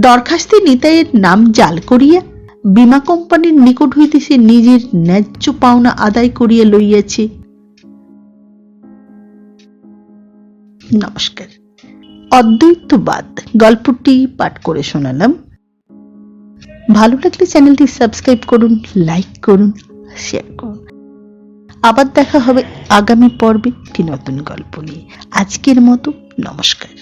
দরখাস্তে নিতাইয়ের নাম জাল করিয়া বীমা কোম্পানির নিকট হইতে সে নিজের ন্যায্য পাওনা আদায় করিয়া লইয়াছে। নমস্কার। অদ্বৈতবাদ গল্পটি পাঠ করে শোনালাম। ভালো লাগলে চ্যানেলটি সাবস্ক্রাইব করুন, লাইক করুন, শেয়ার করুন। আবার দেখা হবে আগামী পর্বে একটি নতুন গল্প নিয়ে। আজকের মতো নমস্কার।